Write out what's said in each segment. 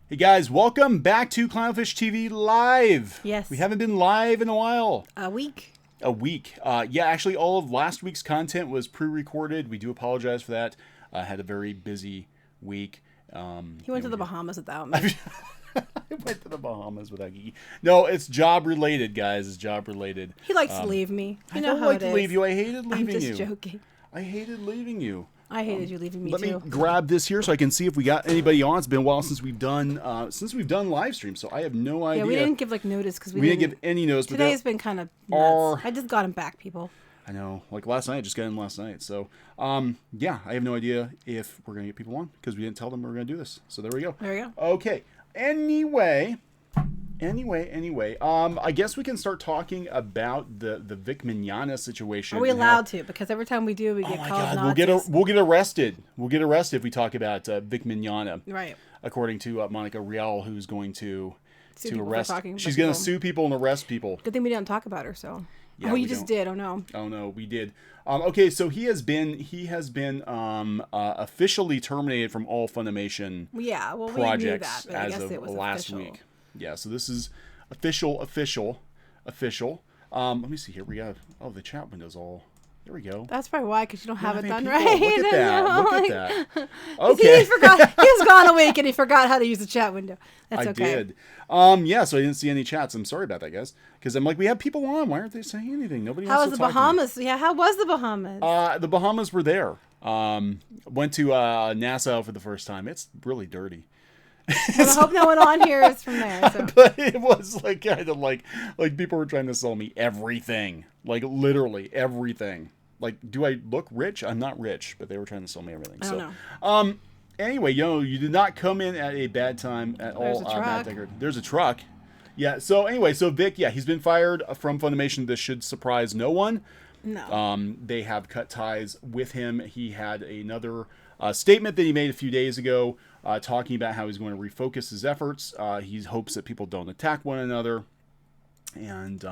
Hey guys, welcome back to Clownfish TV Live. Yes. We haven't been live in a while. A week. Yeah, actually all of last week's content was pre-recorded. We do apologize for that. Had a very busy week. He went to the Bahamas without me. I went to the Bahamas without Gigi. No, it's job related, guys. It's job related. He likes to leave me. You know I don't how like it to is. leave you. I hated leaving I'm you. just joking. I hated leaving you. I hated you leaving me Let too. me grab this here so I can see if we got anybody on. It's been a while since we've done live streams, so I have no idea. Yeah, we didn't give notice because we didn't give any notice. Today's been kind of nuts. I just got him back, people. I know, like last night, I just got in last night. So, yeah, I have no idea if we're gonna get people on because we didn't tell them we were gonna do this. So there we go. There we go. Okay. Anyway, I guess we can start talking about the Vic Mignogna situation. Are we allowed to? Because every time we do, we get called Nazis. We'll get arrested. We'll get arrested if we talk about Vic Mignogna. Right. According to Monica Rial, who's going to arrest. She's going to sue people and arrest people. Good thing we didn't talk about her. So. Yeah, oh, you just did. Oh no. Oh no, we did. Okay, so he has been officially terminated from all Funimation projects we knew that, as of last official. week. Yeah, so this is official. Let me see here. We have the chat window's all. There we go. That's probably why, because you don't have it done people. right. Look at that. Look at that. Okay. He was gone a week and he forgot how to use the chat window. That's okay. I did. Yeah, so I didn't see any chats. I'm sorry about that, guys. Because I'm like, we have people on. Why aren't they saying anything? Nobody How wants was to the talk to me. Bahamas? Yeah, how was the Bahamas? The Bahamas were there. Went to Nassau for the first time. It's really dirty. Well, I hope no one on here is from there. So. But it was like kind of like people were trying to sell me everything. Like literally everything. Like, do I look rich? I'm not rich, but they were trying to sell me everything. I don't know. Anyway, you did not come in at a bad time at all. There's a truck. Yeah. So anyway, Vic, he's been fired from Funimation. This should surprise no one. No. They have cut ties with him. He had another statement that he made a few days ago, talking about how he's going to refocus his efforts. He hopes that people don't attack one another, and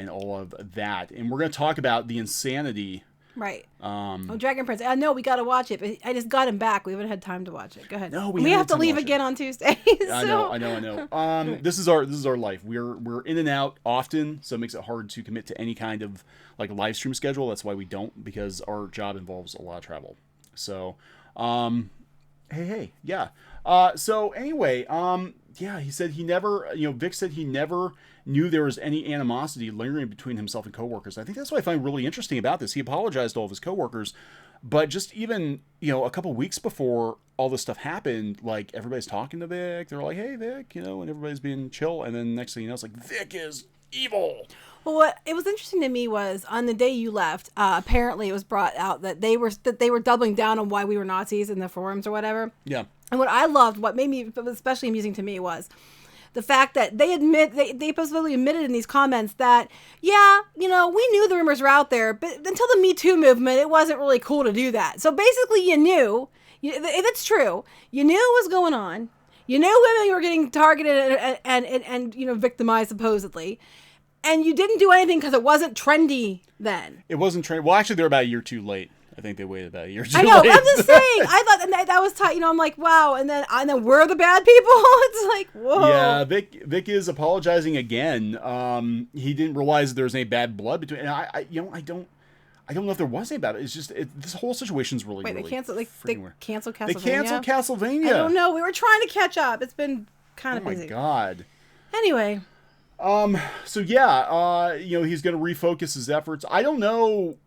all of that. And we're going to talk about the insanity. Right. Dragon Prince. I know we got to watch it, but I just got him back. We haven't had time to watch it. Go ahead. No, we have to leave again on Tuesday. So. I know. This is our life. We're in and out often, so it makes it hard to commit to any kind of like live stream schedule. That's why we don't, because our job involves a lot of travel. So, yeah. So anyway, he said he never, Vic said he never knew there was any animosity lingering between himself and coworkers. I think that's what I find really interesting about this. He apologized to all of his coworkers, but just even, a couple weeks before all this stuff happened, like everybody's talking to Vic. They're like, "Hey, Vic," and everybody's being chill. And then next thing you know, it's like, Vic is evil. Well, what it was interesting to me was on the day you left, apparently it was brought out that they were doubling down on why we were Nazis in the forums or whatever. Yeah. And what I loved, what made me especially amusing to me, was the fact that they supposedly admitted in these comments that, we knew the rumors were out there, but until the Me Too movement, it wasn't really cool to do that. So basically, if it's true, you knew what was going on. You knew women were getting targeted and victimized supposedly. And you didn't do anything because it wasn't trendy then. It wasn't trendy. Well, actually, they're about a year too late. I think they waited about a year too late. I know. Late. I'm just saying. I thought that was tight. I'm like, wow. And then we're the bad people. It's like, whoa. Yeah, Vic is apologizing again. He didn't realize there was any bad blood between. And I don't know if there was any bad. It's just this whole situation's really. Wait, really they canceled Castlevania. They canceled Castlevania. I don't know. We were trying to catch up. It's been kind of busy. Oh my god. Anyway. So yeah, he's going to refocus his efforts. I don't know,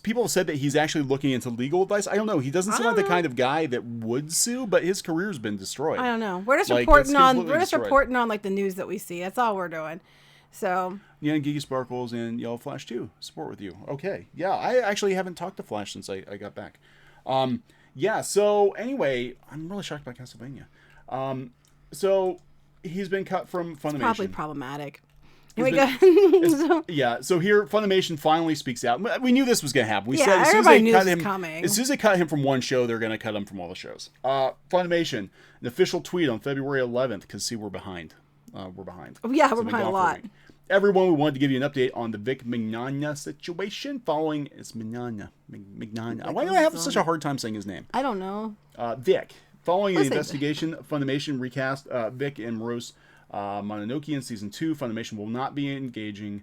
people have said that he's actually looking into legal advice. I don't know. He doesn't seem like the kind of guy that would sue, but his career's been destroyed. I don't know. We're just reporting on like the news that we see. That's all we're doing. So. Yeah, and Geeky Sparkles and Yellow Flash 2 support with you. Okay. Yeah, I actually haven't talked to Flash since I got back. Yeah, so anyway, I'm really shocked by Castlevania. So he's been cut from Funimation. It's probably problematic. So here Funimation finally speaks out. We knew this was going to happen. We said as soon as they cut him, as soon as they cut him from one show, they're going to cut him from all the shows. Funimation, an official tweet on February 11th, because see, we're behind. We're behind. Yeah, we're behind a lot. Everyone, we wanted to give you an update on the Vic Mignogna situation following. It's Mignogna. Why do I have such a hard time saying his name? I don't know. Vic Following the Listen. investigation, Funimation recast Vic and Rose Mononoke in season 2. Funimation will not be engaging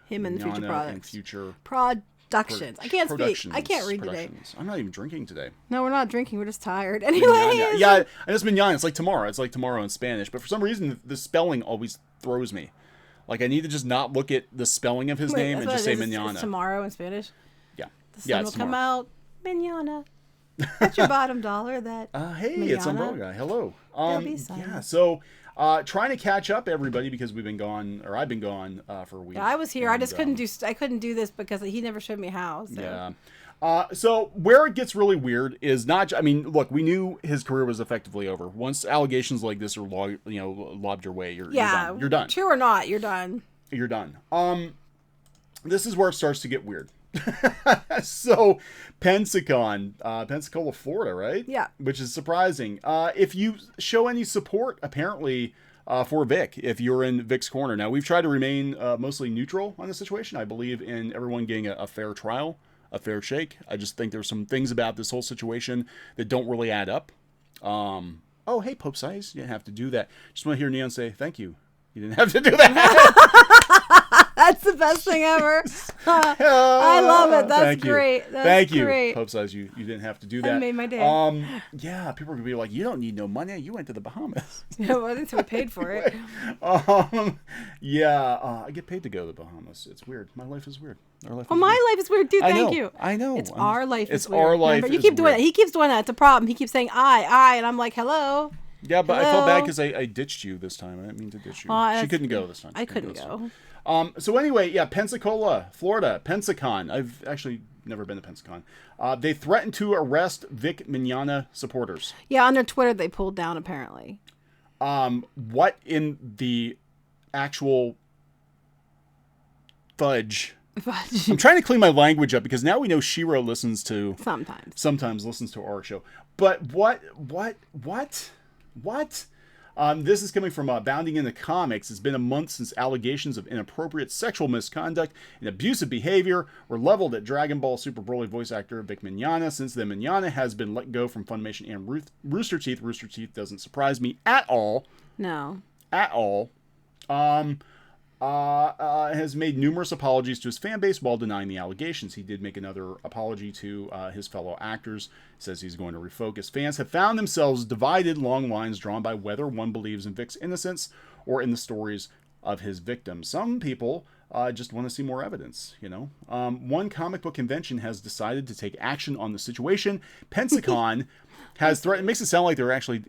him in future Mignogna products. in future Productions. I can't speak. I can't read today. I'm not even drinking today. No, we're not drinking. We're just tired. Anyway. Mignogna. Yeah, and it's Mignogna. It's like tomorrow. It's like tomorrow in Spanish. But for some reason, the spelling always throws me. Like, I need to just not look at the spelling of his name and just say Mignogna. It's tomorrow in Spanish. Yeah. The sun will come out. Mignogna. That's your bottom dollar. That. Hey, Mignogna. it's Umbrella Guy. Hello. There'll be sun. Yeah. So, trying to catch up, everybody, because we've been gone, or I've been gone for a week. Yeah, I was here. And, I just couldn't do. I couldn't do this because he never showed me how. So. Yeah. So where it gets really weird is not. I mean, look, we knew his career was effectively over. Once allegations like this are lobbed your way, you're done. You're done. True or not, you're done. You're done. This is where it starts to get weird. So, Pensacola, Florida, right? Yeah. Which is surprising. If you show any support, apparently, for Vic, if you're in Vic's corner. Now, we've tried to remain mostly neutral on the situation. I believe in everyone getting a fair trial, a fair shake. I just think there's some things about this whole situation that don't really add up. Oh, hey, Pope Size, you didn't have to do that. Just want to hear Neon say, thank you. You didn't have to do that. That's the best thing ever. I love it. That's great. Thank you. Pope Size, you didn't have to do that. That made my day. Yeah, people are going to be like, you don't need no money. You went to the Bahamas. Yeah, well, that's who paid for it. I get paid to go to the Bahamas. It's weird. My life is weird. Life is weird too. Thank you. I know. It's our life. It's is weird. our life. Remember, you keep doing it. He keeps doing that. It's a problem. He keeps saying I, and I'm like, hello. Yeah, but hello? I felt bad because I ditched you this time. I didn't mean to ditch you. She couldn't go this time. I couldn't go. So anyway, yeah, Pensacola, Florida, Pensacon. I've actually never been to Pensacon. They threatened to arrest Vic Mignogna supporters. Yeah, on their Twitter they pulled down apparently. What in the actual fudge? I'm trying to clean my language up because now we know Shiro listens to sometimes listens to our show. But what? This is coming from Bounding into Comics. It's been a month since allegations of inappropriate sexual misconduct and abusive behavior were leveled at Dragon Ball Super Broly voice actor Vic Mignogna. Since then, Mignogna has been let go from Funimation and Rooster Teeth. Rooster Teeth doesn't surprise me at all. No. At all. Has made numerous apologies to his fan base while denying the allegations. He did make another apology to his fellow actors. Says he's going to refocus. Fans have found themselves divided along lines drawn by whether one believes in Vic's innocence or in the stories of his victims. Some people just want to see more evidence, you know. One comic book convention has decided to take action on the situation. Pensacon has threatened. It makes it sound like they're actually,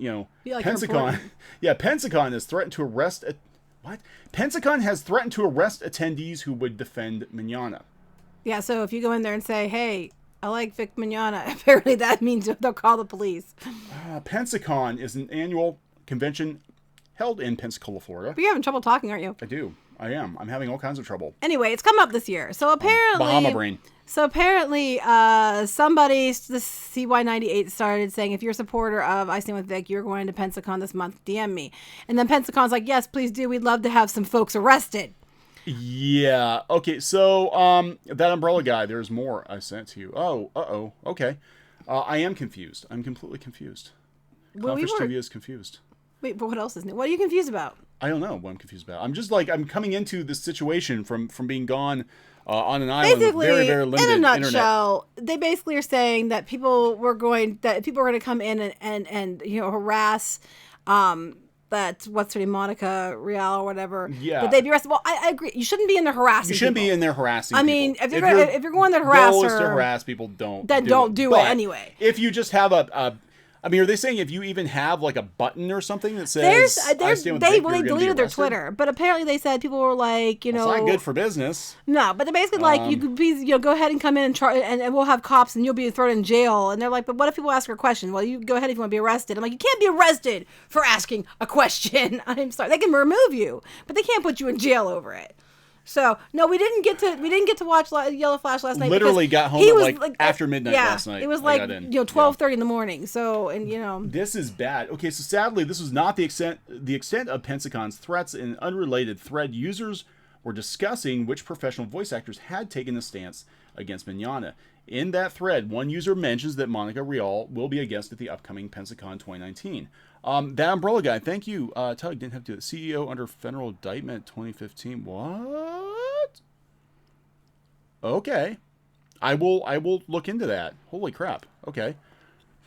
like Pensacon. Yeah, Pensacon has threatened to arrest. Pensacon has threatened to arrest attendees who would defend Mignogna. Yeah, so if you go in there and say, hey, I like Vic Mignogna, apparently that means they'll call the police. Pensacon is an annual convention held in Pensacola, Florida. But you're having trouble talking, aren't you? I do. I am. I'm having all kinds of trouble. Anyway, it's come up this year. So apparently... Bahama brain. So apparently, somebody, the CY98 started saying, if you're a supporter of I Stand With Vic, you're going to Pensacon this month, DM me. And then Pensacon's like, yes, please do. We'd love to have some folks arrested. Yeah. Okay, so that Umbrella Guy, there's more I sent to you. Oh, uh-oh. Okay. I am confused. I'm completely confused. Clownfish TV is confused. Wait, but what else is new? What are you confused about? I don't know what I'm confused about. I'm just like, I'm coming into this situation from being gone on an island with very, very limited internet. In a nutshell, they basically are saying that people were going to come in and harass that what's her name, Monica Real or whatever. Yeah. That they'd be arrested. Well, I agree. You shouldn't be in there harassing. You shouldn't people. be in there harassing. I mean, people. if you're going there to harass goal her, is to harass people, don't do it anyway. If you just have I mean, are they saying if you even have like a button or something that says they deleted their Twitter, but apparently they said people were like, it's not good for business. No, but they're basically like, you could please, go ahead and come in and we'll have cops and you'll be thrown in jail. And they're like, but what if people ask her a question? Well, you go ahead if you want to be arrested. I'm like, you can't be arrested for asking a question. I'm sorry, they can remove you, but they can't put you in jail over it. So no, we didn't get to watch Yellow Flash last night. Literally got home at like after midnight last night. It was like 12:30 in the morning. So this is bad. Okay, so sadly, this was not the extent of Pensacon's threats. In an unrelated thread, users were discussing which professional voice actors had taken the stance against Mignogna. In that thread, one user mentions that Monica Rial will be a guest at the upcoming Pensacon 2019. That Umbrella Guy, thank you. Tug didn't have to do it. CEO under federal indictment 2015. What? Okay. I will look into that. Holy crap. Okay.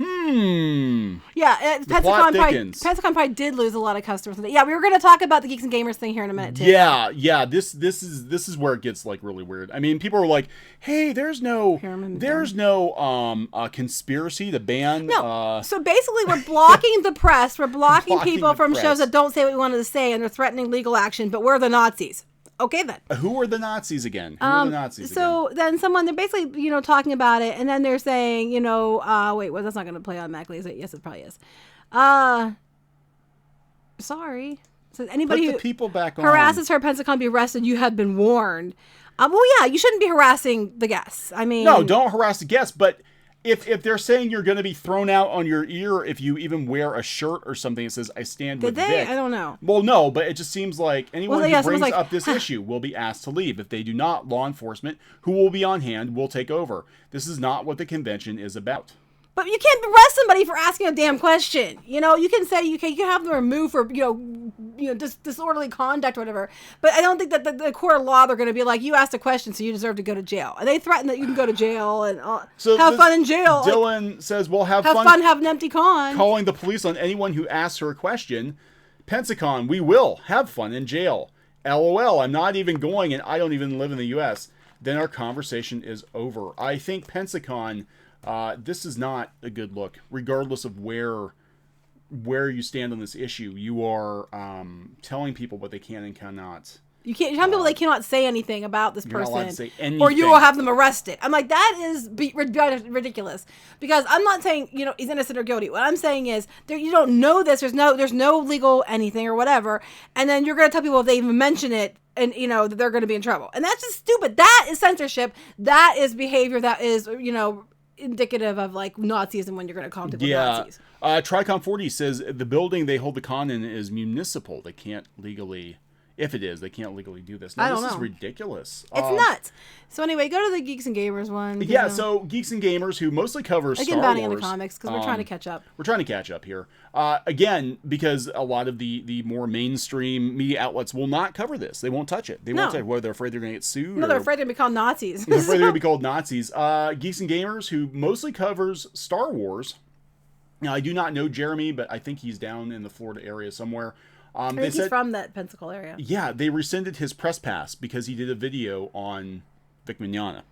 Yeah, Pensacon probably did lose a lot of customers. Yeah, we were going to talk about the Geeks and Gamers thing here in a minute too. Yeah. This is where it gets like really weird. I mean, people are like, "Hey, there's no conspiracy to ban." No. So basically, we're blocking the press. We're blocking people from shows that don't say what we wanted to say, and they're threatening legal action. But we're the Nazis. Okay, then. Who are the Nazis again? Then someone, they're basically, talking about it, and then they're saying, wait, well, that's not going to play automatically, is it? Yes, it probably is. Sorry. So anybody Put the people back on. harasses her at Pensacon be arrested, you have been warned. Well, yeah, you shouldn't be harassing the guests. I mean... No, don't harass the guests, but... If they're saying you're going to be thrown out on your ear if you even wear a shirt or something that says, I stand with Vic. I don't know. Well, no, but it just seems like anyone who brings up this issue will be asked to leave. If they do not, law enforcement, who will be on hand, will take over. This is not what the convention is about. But you can't arrest somebody for asking a damn question. You can say you can have them removed for disorderly conduct or whatever. But I don't think that the court of law, they're going to be like, you asked a question, so you deserve to go to jail. And they threaten that you can go to jail and have fun in jail. Dylan says, "Well, have fun have an empty con." Calling the police on anyone who asks her a question. Pensacon, we will have fun in jail. LOL. I'm not even going, and I don't even live in the U.S. Then our conversation is over. I think Pensacon. This is not a good look, regardless of where you stand on this issue. You are telling people what they can and cannot. You can't tell people they cannot say anything about this person, not allowed to say anything. Or you will have them arrested. I'm like, that is ridiculous. Because I'm not saying he's innocent or guilty. What I'm saying is you don't know this. There's no legal anything or whatever, and then you're going to tell people if they even mention it. And, that they're going to be in trouble. And that's just stupid. That is censorship. That is behavior that is, indicative of like Nazism when you're going to call people Nazis. Tricon 40 says the building they hold the con in is municipal. They can't legally, if it is, they can't legally do this. No, this is ridiculous. It's nuts. So anyway, go to the Geeks and Gamers one. Yeah, so Geeks and Gamers, who mostly covers Star Wars. Bounty on the comics, because we're trying to catch up. We're trying to catch up here. Again, because a lot of the more mainstream media outlets will not cover this. They won't touch it. They won't touch it. Whether they're afraid they're going to get sued. No, they're afraid they're going to be called Nazis. They're afraid they're going to be called Nazis. Geeks and Gamers, who mostly covers Star Wars. Now, I do not know Jeremy, but I think he's down in the Florida area somewhere. I think he's from that Pensacola area. Yeah, they rescinded his press pass because he did a video on Vic Mignogna,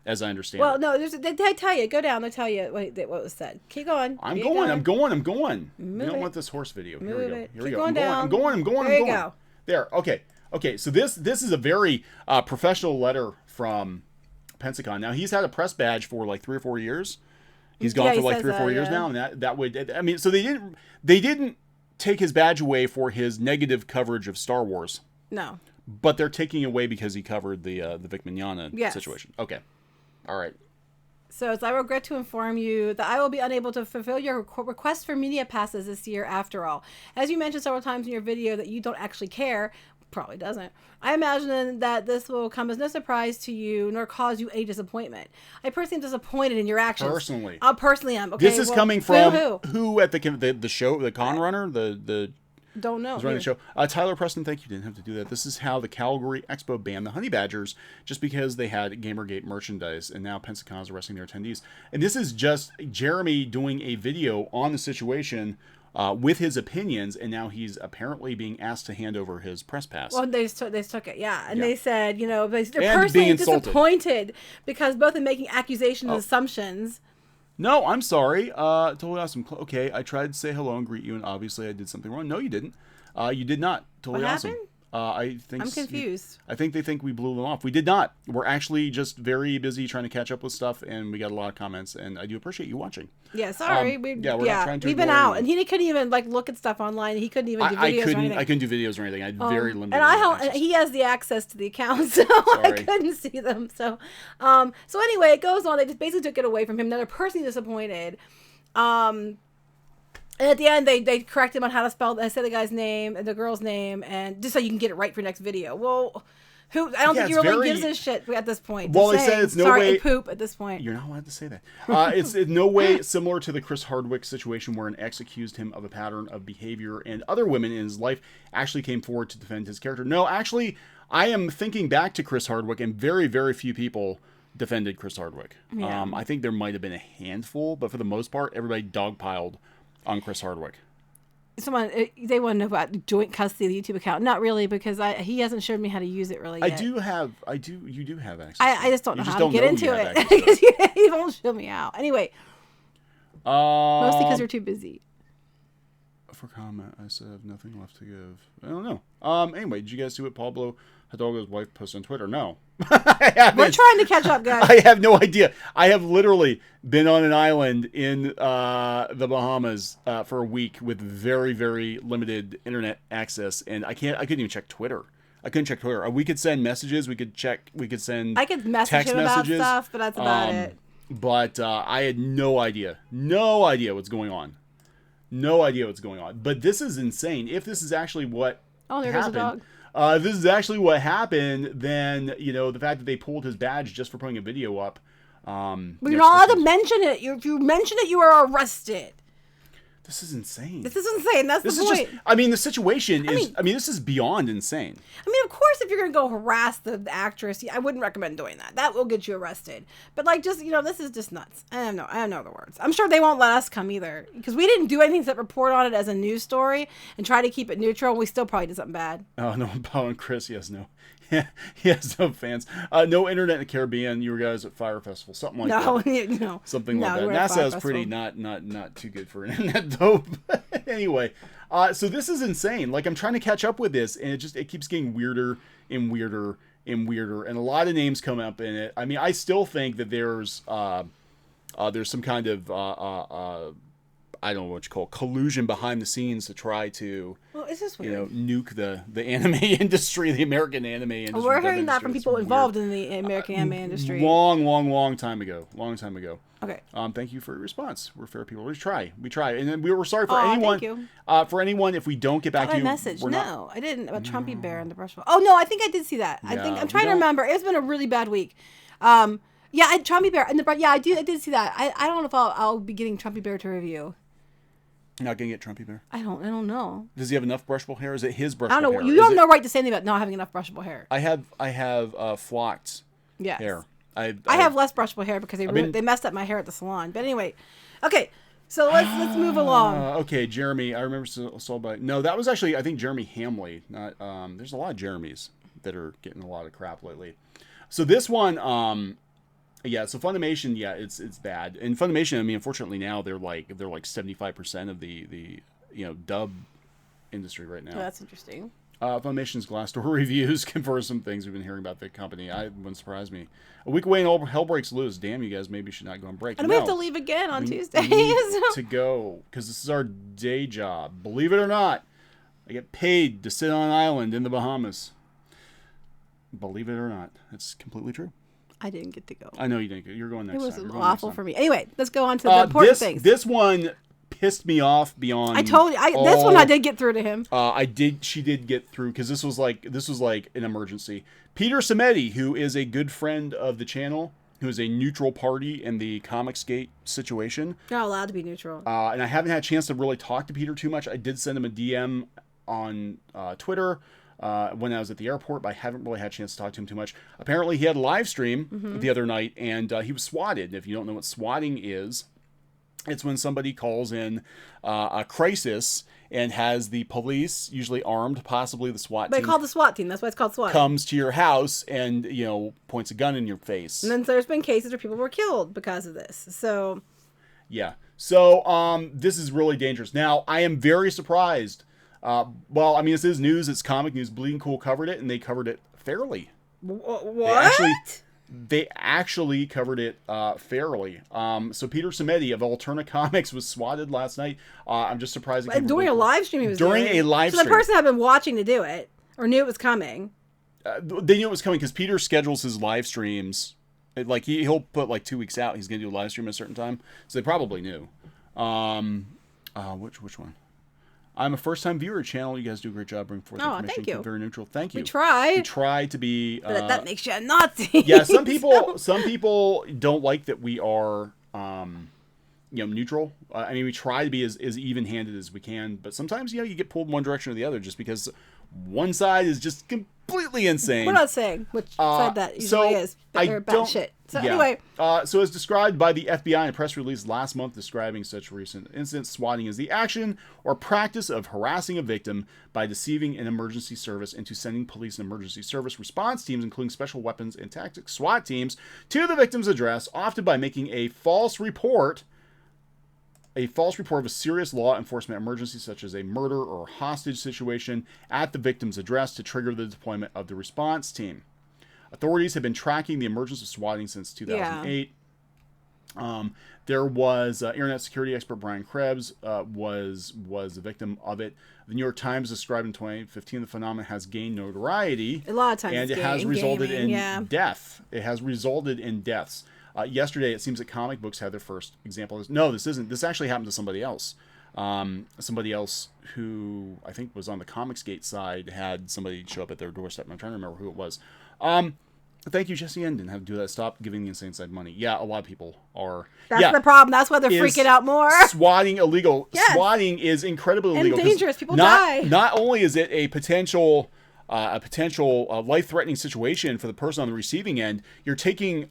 as I understand. Well, no, they tell you. Go down. They tell you what was said. Keep going. I'm going. Move you don't it. want this horse video. Move Here we go. it. Here we Keep go. going down. I'm going. There you go. There. Okay. So this is a very professional letter from Pensacon. Now, he's had a press badge for like 3 or 4 years. He's gone for like 3 or 4 years now, and that would. I mean, so they didn't take his badge away for his negative coverage of Star Wars. No. But they're taking away because he covered the Vic Mignogna situation. Okay. All right. So I regret to inform you that I will be unable to fulfill your request for media passes this year after all. As you mentioned several times in your video that you don't actually care, probably doesn't. I imagine that this will come as no surprise to you nor cause you any disappointment. I personally am disappointed in your actions. Personally. I personally am. Okay, this is coming from who at the show, the con runner, the don't know. Who's running the show? Tyler Preston, thank you. Didn't have to do that. This is how the Calgary Expo banned the Honey Badgers just because they had Gamergate merchandise, and now Pensacon is arresting their attendees. And this is just Jeremy doing a video on the situation with his opinions, and now he's apparently being asked to hand over his press pass. Well, they took it, yeah. And they said, they're personally disappointed because both in making accusations and assumptions. No, I'm sorry. Totally awesome. Okay, I tried to say hello and greet you, and obviously I did something wrong. No, you didn't. You did not. Totally awesome. Happened? I think I'm confused. I think they think we blew them off. We did not. We're actually just very busy trying to catch up with stuff, and we got a lot of comments, and I do appreciate you watching. Yeah, sorry. We're not trying to. We've been out, and he couldn't even look at stuff online. He couldn't even do videos or anything. I couldn't do videos or anything. I had very limited. And he has the access to the account, so I couldn't see them. So, anyway, it goes on. They just basically took it away from him. Now they're personally disappointed. And at the end, they correct him on how to say the guy's name and the girl's name, and just so you can get it right for your next video. Well, Who I don't Yeah, think he it's really very- gives a shit at this point. Well, Just they said saying, it's no sorry, way- and poop at this point. You're not allowed to say that. It's in no way similar to the Chris Hardwick situation where an ex accused him of a pattern of behavior and other women in his life actually came forward to defend his character. No, actually, I am thinking back to Chris Hardwick, and very, very few people defended Chris Hardwick. Yeah. I think there might have been a handful, but for the most part, everybody dogpiled on Chris Hardwick. Someone they want to know about joint custody of the YouTube account. Not really, because he hasn't showed me how to use it really yet. You do have access. I just don't You know just how don't to get know into you have it access to because he won't show me how. Anyway, mostly because you're too busy. For comment, I said I have nothing left to give. I don't know. Anyway, did you guys see what Pablo Hidalgo's wife posted on Twitter? No. I haven't. We're trying to catch up, guys. I have no idea. I have literally been on an island in the Bahamas for a week with very, very limited internet access, and I couldn't even check Twitter. I couldn't check Twitter. We could send messages. We could send. I could message text him about messages, stuff, but that's about it. But I had no idea what's going on. No idea what's going on. But this is insane. If this is actually what There goes a happened, dog. if this is actually what happened, then the fact that they pulled his badge just for putting a video up. But you're not allowed to mention it. If you mention it, you are arrested. This is insane. This is insane. That's This the is point. just. I mean, the situation is. I mean, this is beyond insane. I mean, of course, if you're going to go harass the actress, I wouldn't recommend doing that. That will get you arrested. But, this is just nuts. I have no other words. I'm sure they won't let us come either. Because we didn't do anything except report on it as a news story and try to keep it neutral. And we still probably did something bad. Oh, no, Paul and Chris, yes, no. He has no fans. No internet in the Caribbean. You were guys at Fire Festival. Something like that. No. Something No, like we that. were at Fire NASA is pretty Festival. not too good for internet though. Anyway, so this is insane. Like I'm trying to catch up with this, and it keeps getting weirder and weirder and weirder, and a lot of names come up in it. I mean, I still think that there's some kind of I don't know what you call it, collusion behind the scenes to try to Well, it's just weird. nuke the anime industry, the American anime industry. We're dub hearing that industry. from It's people weird. involved in the American anime industry. Long time ago. Okay. Thank you for your response. We're fair people. We try, and then we're sorry for Aw, anyone. thank you. For anyone, if we don't get back Got to a you, message. we're not. No, I didn't. About Trumpy Bear and the brushful. Oh no, I think I did see that. I Yeah, think I'm we trying to don't- remember. It's been a really bad week. Yeah, Trumpy Bear and the I did see that. I don't know if I'll be getting Trumpy Bear to review. You're not gonna get Trumpy Bear. I don't know. Does he have enough brushable hair? Is it his brushable I don't know. hair? You Is don't it- know right to say anything about not having enough brushable hair. I have flocked Yes. hair. I have less brushable hair because they messed up my hair at the salon. But anyway, okay. So let's move along. Okay, Jeremy. I remember saw by. No, that was actually I think Jeremy Hamley. Not. There's a lot of Jeremys that are getting a lot of crap lately. So this one. Yeah. So Funimation. Yeah, it's bad. And Funimation. I mean, unfortunately now they're like 75% of the dub industry right now. Oh, that's interesting. Funimation's Glassdoor reviews confirm some things we've been hearing about the company. It wouldn't surprise me. A week away and all hell breaks loose. Damn, you guys maybe should not go on break. And we have to leave again on Tuesday. Need So- to go because this is our day job. Believe it or not, I get paid to sit on an island in the Bahamas. Believe it or not, it's completely true. I didn't get to go. I know you didn't. You're going next It was time. You're going awful next for time. me. Anyway, let's go on to the important things. This one pissed me off beyond. I told you. This one I did get through to him. She did get through because this was like an emergency. Peter Simeti, who is a good friend of the channel, who is a neutral party in the Comicsgate situation. You're not allowed to be neutral. And I haven't had a chance to really talk to Peter too much. I did send him a DM on Twitter when I was at the airport, but I haven't really had a chance to talk to him too much. Apparently, he had a live stream the other night, and he was swatted. If you don't know what swatting is, it's when somebody calls in a crisis and has the police, usually armed, possibly the SWAT They team, call the SWAT team. That's why it's called SWAT. comes to your house and points a gun in your face. And then there's been cases where people were killed because of this. So Yeah. So this is really dangerous. Now, I am very surprised. Well, I mean, this is news. It's comic news. Bleeding Cool covered it, and they covered it fairly. what? They actually covered it fairly. So Peter Simeti of Alterna Comics was swatted last night. I'm just surprised. During a live stream, he was During doing it. a live So the stream. person had been watching to do it or knew it was coming. They knew it was coming because Peter schedules his live streams. Like he'll put like 2 weeks out. He's going to do a live stream at a certain time. So they probably knew. Which one? I'm a first-time viewer of the channel. You guys do a great job bringing forth information. Thank you. Keep very neutral. Thank you. We try. We try to be. But that makes you a Nazi. Yeah, some people don't like that we are, neutral. I mean, we try to be as even-handed as we can, but sometimes, you get pulled in one direction or the other just because one side is just completely insane. We're not saying which side that usually is, but they're bad shit. So anyway. So as described by the FBI in a press release last month describing such recent incidents, swatting is the action or practice of harassing a victim by deceiving an emergency service into sending police and emergency service response teams, including special weapons and tactics SWAT teams, to the victim's address, often by making a false report of a serious law enforcement emergency such as a murder or hostage situation at the victim's address to trigger the deployment of the response team. Authorities have been tracking the emergence of swatting since 2008. There was internet security expert Brian Krebs was a victim of it. The New York Times described in 2015 the phenomenon has gained notoriety. A lot of times, and it has resulted in death. It has resulted in deaths. Yesterday, it seems that comic books had their first example. No, this isn't. This actually happened to somebody else. Somebody else who I think was on the Comicsgate side had somebody show up at their doorstep. I'm trying to remember who it was. Thank you, Jesse N. Didn't have to do that. Stop giving the Insane Side money. Yeah, a lot of people are. That's the problem. That's why they're freaking out more. Swatting illegal. Yes. Swatting is incredibly illegal. And dangerous. People die. Not only is it a potential life-threatening situation for the person on the receiving end, you're taking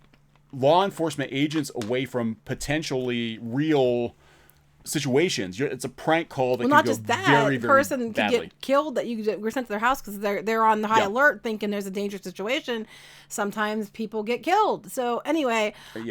law enforcement agents away from potentially real situations. It's a prank call that can go very, very the person badly. Could get killed that you were sent to their house because they're on the high alert thinking there's a dangerous situation. Sometimes people get killed. So anyway, go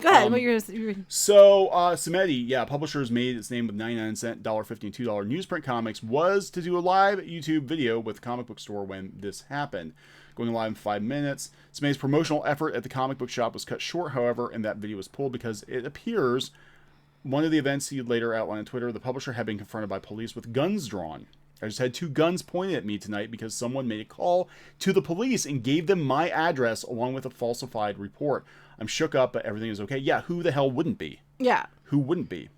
ahead. So Simeti, publishers made its name with 99-cent, $1.50 and $2 newsprint comics, was to do a live YouTube video with the comic book store when this happened. Going live in 5 minutes. Simeti's promotional effort at the comic book shop was cut short, however, and that video was pulled because it appears one of the events he later outlined on Twitter, the publisher had been confronted by police with guns drawn. I just had 2 guns pointed at me tonight because someone made a call to the police and gave them my address along with a falsified report. I'm shook up, but everything is okay. Yeah, who the hell wouldn't be? Yeah. Who wouldn't be?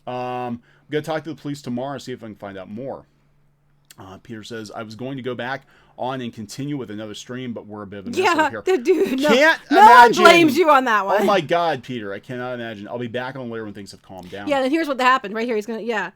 I'm going to talk to the police tomorrow and see if I can find out more. Peter says, I was going to go back on and continue with another stream, but we're a bit of a mess over here. Dude, Can't no imagine. one blames you on that one. Oh my God, Peter, I cannot imagine. I'll be back on later when things have calmed down. Yeah, and here's what happened right here. He's going to,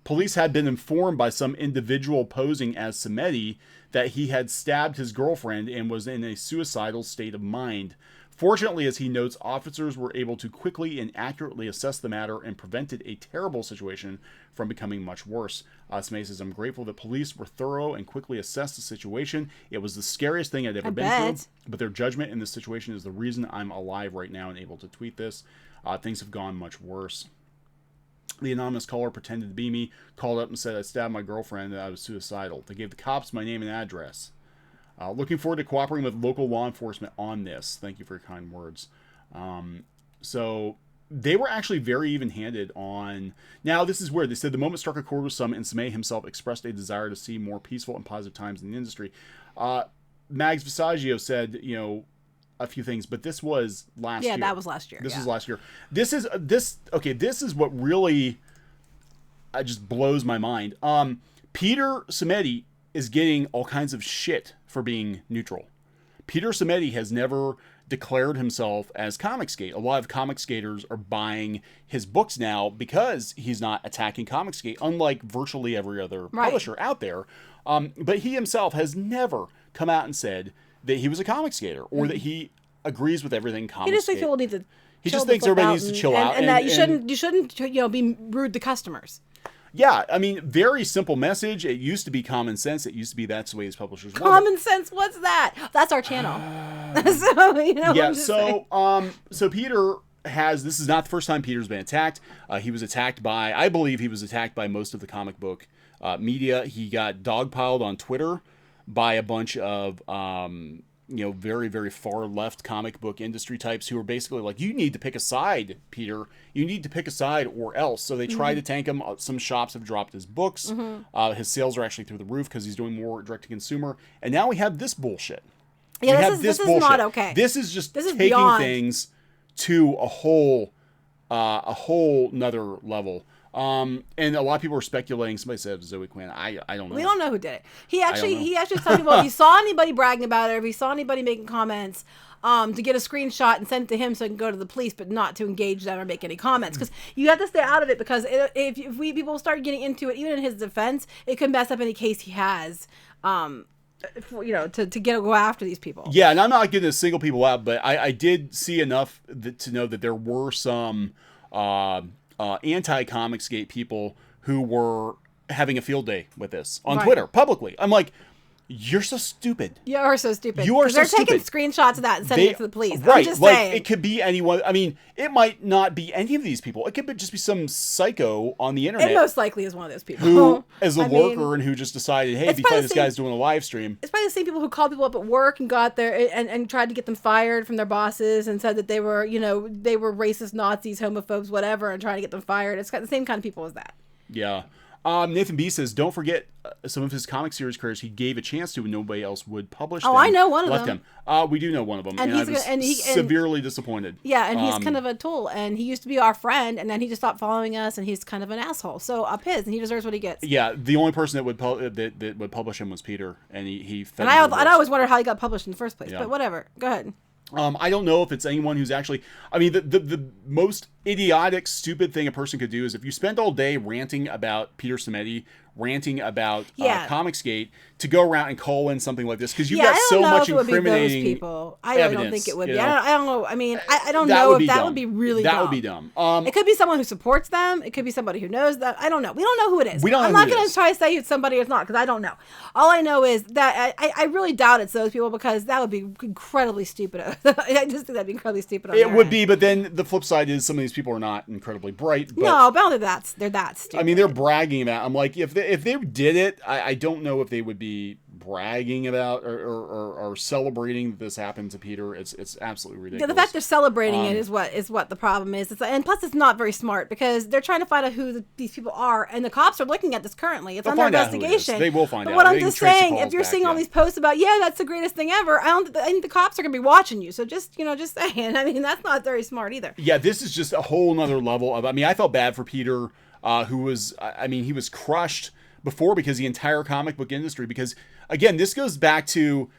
Police had been informed by some individual posing as Simeti that he had stabbed his girlfriend and was in a suicidal state of mind. Fortunately, as he notes, officers were able to quickly and accurately assess the matter and prevented a terrible situation from becoming much worse. Simeti says, I'm grateful that police were thorough and quickly assessed the situation. It was the scariest thing I'd ever been through, but their judgment in this situation is the reason I'm alive right now and able to tweet this. Things have gone much worse. The anonymous caller pretended to be me, called up and said I stabbed my girlfriend and I was suicidal. They gave the cops my name and address. Looking forward to cooperating with local law enforcement on this. Thank you for your kind words. So they were actually very even-handed on... Now, this is weird. They said the moment struck a chord with some, and Simeti himself expressed a desire to see more peaceful and positive times in the industry. Mags Visaggio said, a few things, but this was last year. Yeah, that was last year. This was last year. This is what really just blows my mind. Peter Simeti is getting all kinds of shit for being neutral. Peter Simeti has never declared himself as Comicsgate. A lot of Comicsgaters are buying his books now because he's not attacking Comicsgate, unlike virtually every other publisher out there. But he himself has never come out and said that he was a Comicsgater or that he agrees with everything Comicsgate. He just thinks people need to. He just thinks everybody needs to chill out, and that you shouldn't be rude to customers. Yeah, I mean, very simple message. It used to be common sense. It used to be that's the way his publishers were. Common sense? What's that? That's our channel. So Peter has. This is not the first time Peter's been attacked. He was attacked by. I believe he was attacked by most of the comic book media. He got dogpiled on Twitter by a bunch of very, very far left comic book industry types who are basically like, you need to pick a side, Peter. You need to pick a side or else. So they try to tank him. Some shops have dropped his books. His sales are actually through the roof because he's doing more direct to consumer. And now we have this bullshit. Yeah, this is not okay. This is just taking things to a whole nother level. And a lot of people were speculating. Somebody said Zoe Quinn. I don't know. We don't know who did it. He actually told people if he saw anybody bragging about it, or if he saw anybody making comments, to get a screenshot and send it to him so he can go to the police, but not to engage them or make any comments. Because you have to stay out of it, because if people start getting into it, even in his defense, it could mess up any case he has. To go after these people. Yeah, and I'm not going to single people out, but I did see enough to know that there were some anti-Comicsgate people who were having a field day with this on Twitter publicly. I'm like, you're so stupid. You are so stupid. You are so stupid. They're taking screenshots of that and sending it to the police. Right. I'm just saying. It could be anyone. I mean, it might not be any of these people. It could just be some psycho on the internet. It most likely is one of those people. Who is a lurker and who just decided, hey, because this guy's doing a live stream. It's probably the same people who called people up at work and got there and tried to get them fired from their bosses and said that they were, they were racist Nazis, homophobes, whatever, and trying to get them fired. It's got the same kind of people as that. Yeah. Nathan B says, don't forget some of his comic series careers he gave a chance to when nobody else would publish them. Oh, I know one of them. We do know one of them. And he's severely disappointed. Yeah, and he's kind of a tool. And he used to be our friend, and then he just stopped following us, and he's kind of an asshole. So up his, and he deserves what he gets. Yeah, the only person that would that would publish him was Peter, and he and I always wondered how he got published in the first place. Yeah. But whatever. Go ahead. I don't know if it's anyone who's actually... I mean, the most idiotic, stupid thing a person could do is if you spend all day ranting about Peter Simeti, ranting about Comicsgate, to go around and call in something like this, because you've got so much incriminating people. I really don't think it would be. I don't know. I mean, I don't that know would if that dumb. would be really that dumb. would be dumb. It could be someone who supports them. It could be somebody who knows them. I don't know. We don't know who it is. I'm not going to try to say it's somebody or it's not, because I don't know. All I know is that I really doubt it's those people, because that would be incredibly stupid. I just think that'd be incredibly stupid. It would be, but then the flip side is some of these people are not incredibly bright. But, no, but I don't think they're that stupid. I mean, they're bragging about. I'm like, if they did it, I don't know if they would be bragging about or celebrating that this happened to Peter. It's absolutely ridiculous. Yeah, the fact they're celebrating it is what the problem is. And plus, it's not very smart, because they're trying to find out who these people are, and the cops are looking at this currently. It's under investigation. They will find out. But what I'm just saying, if you're seeing all these posts about, that's the greatest thing ever, I think the cops are gonna be watching you. So just saying. I mean, that's not very smart either. Yeah, this is just a whole nother level of. I mean, I felt bad for Peter, who was. I mean, he was crushed before because the entire comic book industry, because again, this goes back to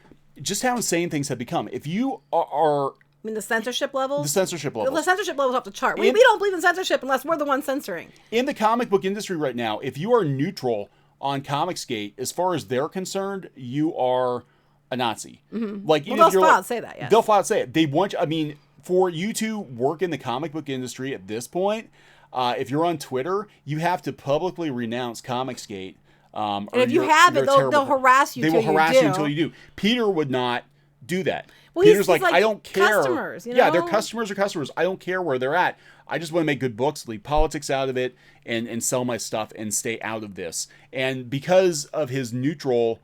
just how insane things have become. If you are I mean, the censorship levels? The censorship levels off the chart. We don't believe in censorship unless we're the ones censoring. In the comic book industry right now, if you are neutral on Comicsgate, as far as they're concerned, you are a Nazi. Mm-hmm. Like, they'll flat out say that, yes. They'll flat out say it. They want you, I mean, for you to work in the comic book industry at this point, if you're on Twitter, you have to publicly renounce Comicsgate. And if you have it, they'll harass you. They will harass you until you do. Peter would not do that. Well, Peter's like, I don't care. Customers, Yeah, their customers are customers. I don't care where they're at. I just want to make good books, leave politics out of it, and sell my stuff and stay out of this. And because of his neutral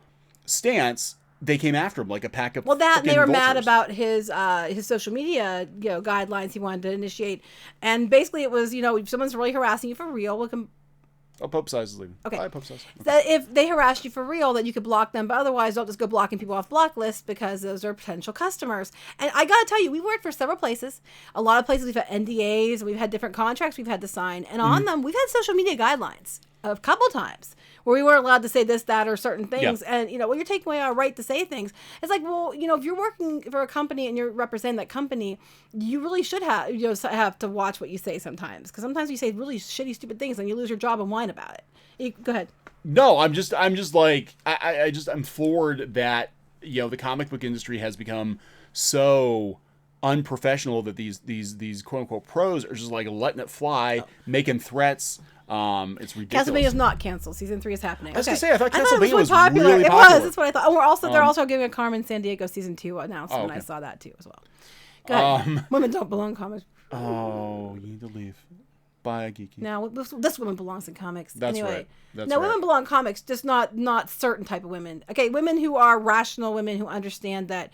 stance, they came after him like a pack of they were mad vultures. about his social media guidelines he wanted to initiate, and basically it was if someone's really harassing you for real, we can. Oh, Pope Size is leaving. Okay. Bye, Pope Size. Okay. That if they harassed you for real, that you could block them, but otherwise don't just go blocking people off block lists, because those are potential customers. And I gotta tell you, we worked for several places. A lot of places we've had NDAs, we've had different contracts we've had to sign, and on them we've had social media guidelines a couple times where we weren't allowed to say this, that, or certain things. Yeah. And when you're taking away our right to say things, it's like, well, if you're working for a company and you're representing that company, you really should have have to watch what you say sometimes, because sometimes you say really shitty, stupid things and you lose your job and whine about it. Go ahead. No, I'm just like I'm floored that the comic book industry has become so unprofessional that these quote unquote pros are just like letting it fly, making threats. It's ridiculous. Castlevania's not canceled. Season 3 is happening. I was gonna say, I thought Castlevania was really popular. It was. That's what I thought. Oh, they're also giving a Carmen Sandiego Season 2 announcement. I saw that too as well. Go ahead. Women don't belong in comics. Oh, you need to leave. Bye, Geeky. Now, this woman belongs in comics. That's anyway. right. Women belong in comics, just not certain type of women. Okay, women who are rational, women who understand that,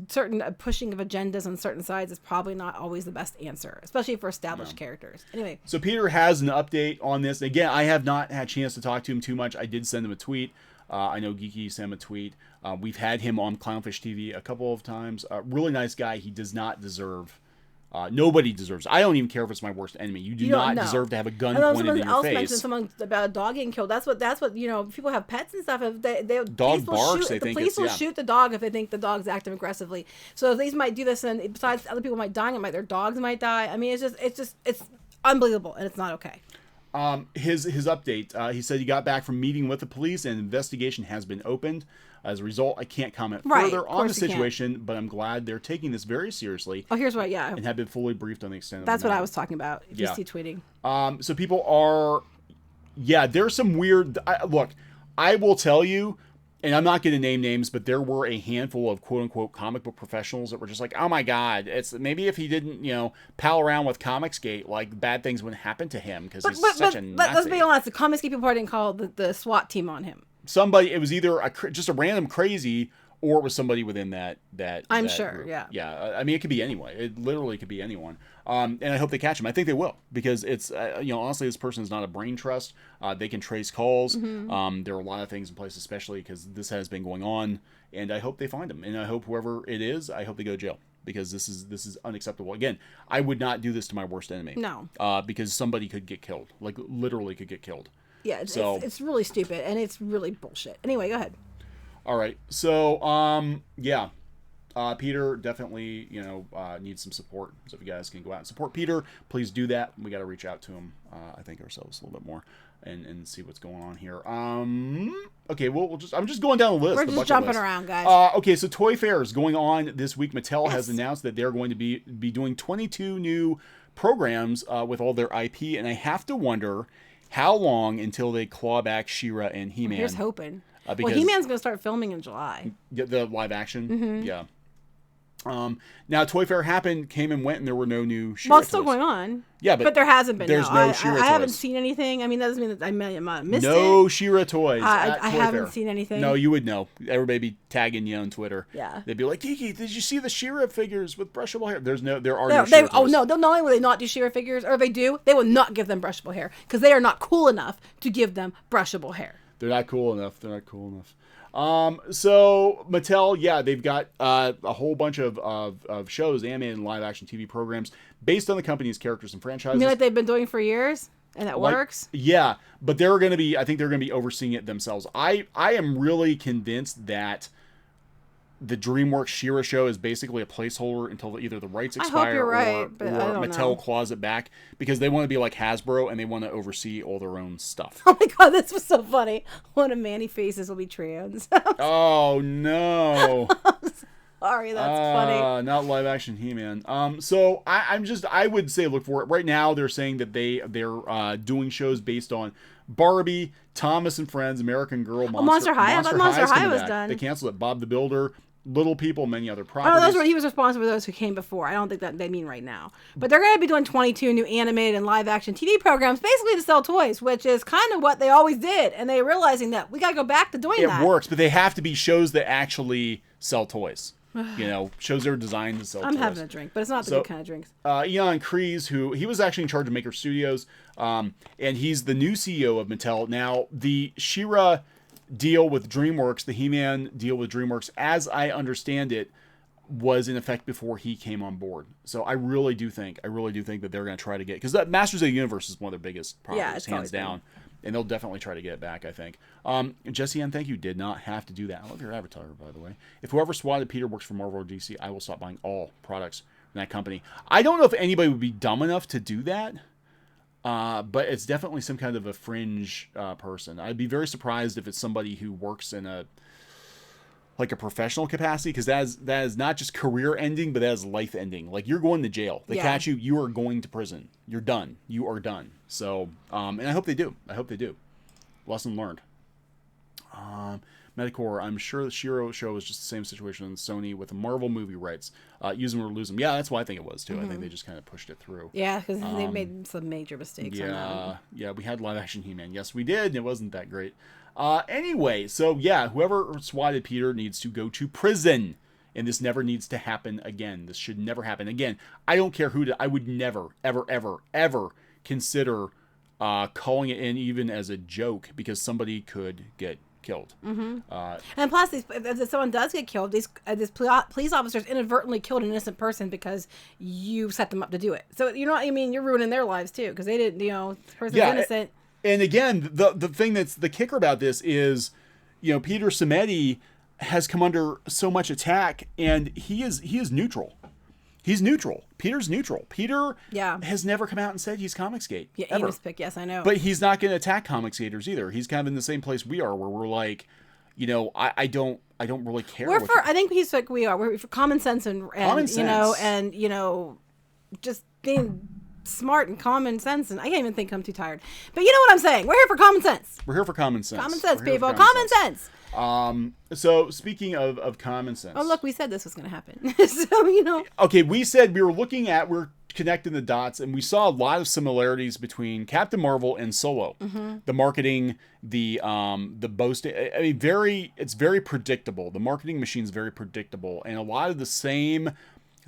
certain pushing of agendas on certain sides is probably not always the best answer, especially for established characters. Anyway. So Peter has an update on this. Again, I have not had a chance to talk to him too much. I did send him a tweet. I know Geeky sent him a tweet. We've had him on Clownfish TV a couple of times. Really nice guy. He does not deserve Nobody deserves. I don't even care if it's my worst enemy. You do not deserve to have a gun pointed in your else face. Mentioned someone about a dog getting killed. That's what people have pets and stuff. If they dog barks, the police will shoot the dog if they think the dog's acting aggressively. So these might do this, and besides other people might die, their dogs might die. I mean, it's unbelievable, and it's not okay. His update. He said he got back from meeting with the police, and an investigation has been opened. As a result, I can't comment further on the situation, but I'm glad they're taking this very seriously. Oh, here's what, and have been fully briefed on the extent of That's what I was talking about. If you see tweeting. So people are, there's some weird. Look, I will tell you, and I'm not going to name names, but there were a handful of quote unquote comic book professionals that were just like, oh my God, it's maybe if he didn't, pal around with Comicsgate, like bad things wouldn't happen to him because he's such a Nazi. Let's be honest, the Comicsgate people didn't call the SWAT team on him. Somebody, it was either just a random crazy, or it was somebody within that. I'm sure, group. yeah. Yeah, I mean, it could be anyone. It literally could be anyone. And I hope they catch him. I think they will, because it's, honestly, this person is not a brain trust. They can trace calls. Mm-hmm. There are a lot of things in place, especially because this has been going on. And I hope they find him. And I hope whoever it is, I hope they go to jail, because this is unacceptable. Again, I would not do this to my worst enemy. No. Because somebody could get killed, like literally could get killed. Yeah, it's really stupid, and it's really bullshit. Anyway, go ahead. All right. So, Peter definitely, needs some support. So if you guys can go out and support Peter, please do that. We got to reach out to him, I think, ourselves a little bit more and see what's going on here. Okay, I'm just going down the list. We're just jumping around, guys. Okay, so Toy Fair is going on this week. Mattel has announced that they're going to be doing 22 new programs with all their IP, and I have to wonder how long until they claw back She-Ra and He-Man. Here's hoping. Because He-Man's going to start filming in July. The live action? Mm-hmm. Yeah. Now, Toy Fair came and went, and there were no new She-Ra Well, it's still toys. going on. Yeah, but there hasn't been. There's no She-Ra toys. I haven't seen anything. I mean, that doesn't mean that I missed it. No She-Ra toys I haven't seen anything. No, you would know. Everybody be tagging you on Twitter. Yeah. They'd be like, Kiki, did you see the She-Ra figures with brushable hair? There are no She-Ra toys. Oh, no. Not only will they not do She-Ra figures, or if they do, they will not give them brushable hair, because they are not cool enough to give them brushable hair. They're not cool enough. So Mattel, they've got a whole bunch of shows, animated and live action TV programs based on the company's characters and franchises. You mean like they've been doing for years, and that works? Yeah, but I think they're going to be overseeing it themselves. I am really convinced that the DreamWorks She-Ra show is basically a placeholder until either the rights expire or Mattel claws it back, because they want to be like Hasbro and they want to oversee all their own stuff. Oh my God, this was so funny. One of Manny faces will be trans. Oh no. Sorry, that's funny. Not live action He-Man. So I would say look for it. Right now they're saying that they're doing shows based on Barbie, Thomas and Friends, American Girl, Monster High. I thought Monster High was done. They canceled it. Bob the Builder, Little People, many other properties. Oh, those were he was responsible for those who came before. I don't think that they mean right now. But they're going to be doing 22 new animated and live action TV programs, basically to sell toys, which is kind of what they always did. And they're realizing that we got to go back to doing that. It works, but they have to be shows that actually sell toys. Shows that are designed to sell toys. I'm having a drink, but it's not the good kind of drinks. Ian Kreese, he was actually in charge of Maker Studios, and he's the new CEO of Mattel. Now, the She-Ra deal with DreamWorks, the He-Man deal with DreamWorks, as I understand it, was in effect before he came on board. So I really do think that they're going to try to get, because Masters of the Universe is one of their biggest properties, hands down. And they'll definitely try to get it back, I think. Jesse Ann, thank you. Did not have to do that. I love your avatar, by the way. If whoever swatted Peter works for Marvel or DC, I will stop buying all products from that company. I don't know if anybody would be dumb enough to do that, but it's definitely some kind of a fringe person. I'd be very surprised if it's somebody who works in a professional capacity, because that is not just career ending, but that is life ending. Like, you're going to jail. They catch you, you are going to prison. You're done. You are done. So, and I hope they do. Lesson learned. Metacore, I'm sure the She-Ra show is just the same situation as Sony with the Marvel movie rights. Use them or lose them. Yeah, that's what I think it was, too. Mm-hmm. I think they just kind of pushed it through. Yeah, because they made some major mistakes on that. Yeah, we had live-action He-Man. Yes, we did, and it wasn't that great. Anyway, so yeah, whoever swatted Peter needs to go to prison. And this never needs to happen again. This should never happen again. I don't care I would never, ever, ever, ever consider calling it in even as a joke, because somebody could get killed. And plus, if someone does get killed, these police officers inadvertently killed an innocent person because you set them up to do it. So you know what I mean? You're ruining their lives too because they didn't. The person's innocent. And again, the thing that's the kicker about this is, Peter Simeti has come under so much attack, and he is neutral. He's neutral. Peter's neutral. Peter has never come out and said he's Comicsgate. Yeah, ever. Amos pick. Yes, I know. But he's not going to attack Comicsgaters either. He's kind of in the same place we are, where we're like, I don't really care. I think he's like we are. We're for common sense and common sense. and just being smart and common sense. And I can't even think I'm too tired. But you know what I'm saying? We're here for common sense. We're here for common sense. Common sense, people. Common sense. So speaking of common sense. Oh, look, we said this was going to happen. So, Okay, we said we're connecting the dots, and we saw a lot of similarities between Captain Marvel and Solo. The marketing, the boasting. I mean, it's very predictable. The marketing machine's very predictable, and a lot of the same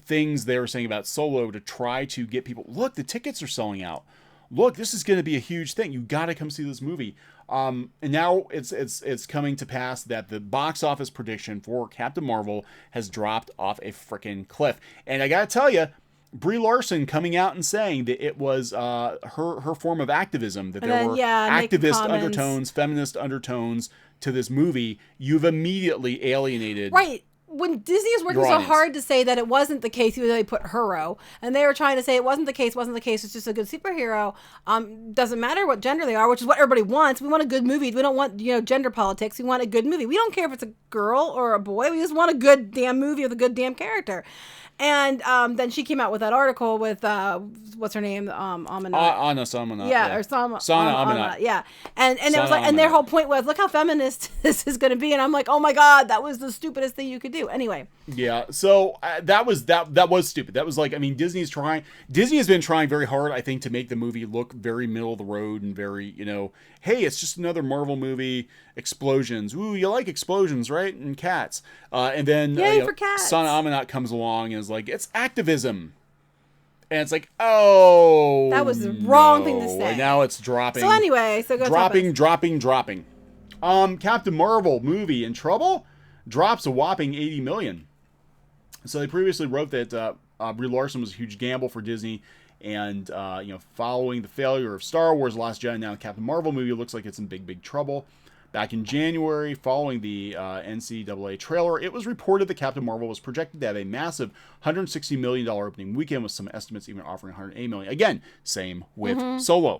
things they were saying about Solo to try to get people. Look, the tickets are selling out. Look, this is going to be a huge thing. You got to come see this movie. And now it's coming to pass that the box office prediction for Captain Marvel has dropped off a freaking cliff. And I got to tell you, Brie Larson coming out and saying that it was her form of activism, that there were activist undertones, feminist undertones to this movie. You've immediately alienated. Right. When Disney is working so hard to say that it wasn't the case, they put hero, and they were trying to say it wasn't the case, it's just a good superhero. Doesn't matter what gender they are, which is what everybody wants. We want a good movie. We don't want gender politics. We want a good movie. We don't care if it's a girl or a boy. We just want a good damn movie with a good damn character. And then she came out with that article with what's her name, Amanat. Anna Samanat. Yeah, or Sana Amanat. Yeah, and it was like, and their whole point was, look how feminist this is going to be, and I'm like, oh my god, that was the stupidest thing you could do. Anyway. Yeah, so that was stupid. That was like, I mean, Disney has been trying very hard, I think, to make the movie look very middle of the road and very, hey, it's just another Marvel movie. Explosions. Ooh, you like explosions, right? And cats. And then for cats. Sana Amanat comes along and is like, it's activism. And it's like, oh, that was the wrong thing to say. And now it's dropping. So anyway, go dropping. Captain Marvel movie in trouble drops a whopping $80 million. So they previously wrote that Brie Larson was a huge gamble for Disney. And, following the failure of Star Wars: Last Jedi, now the Captain Marvel movie looks like it's in big, big trouble. Back in January, following the NCAA trailer, it was reported that Captain Marvel was projected to have a massive $160 million opening weekend, with some estimates even offering $180 million. Again, same with Solo.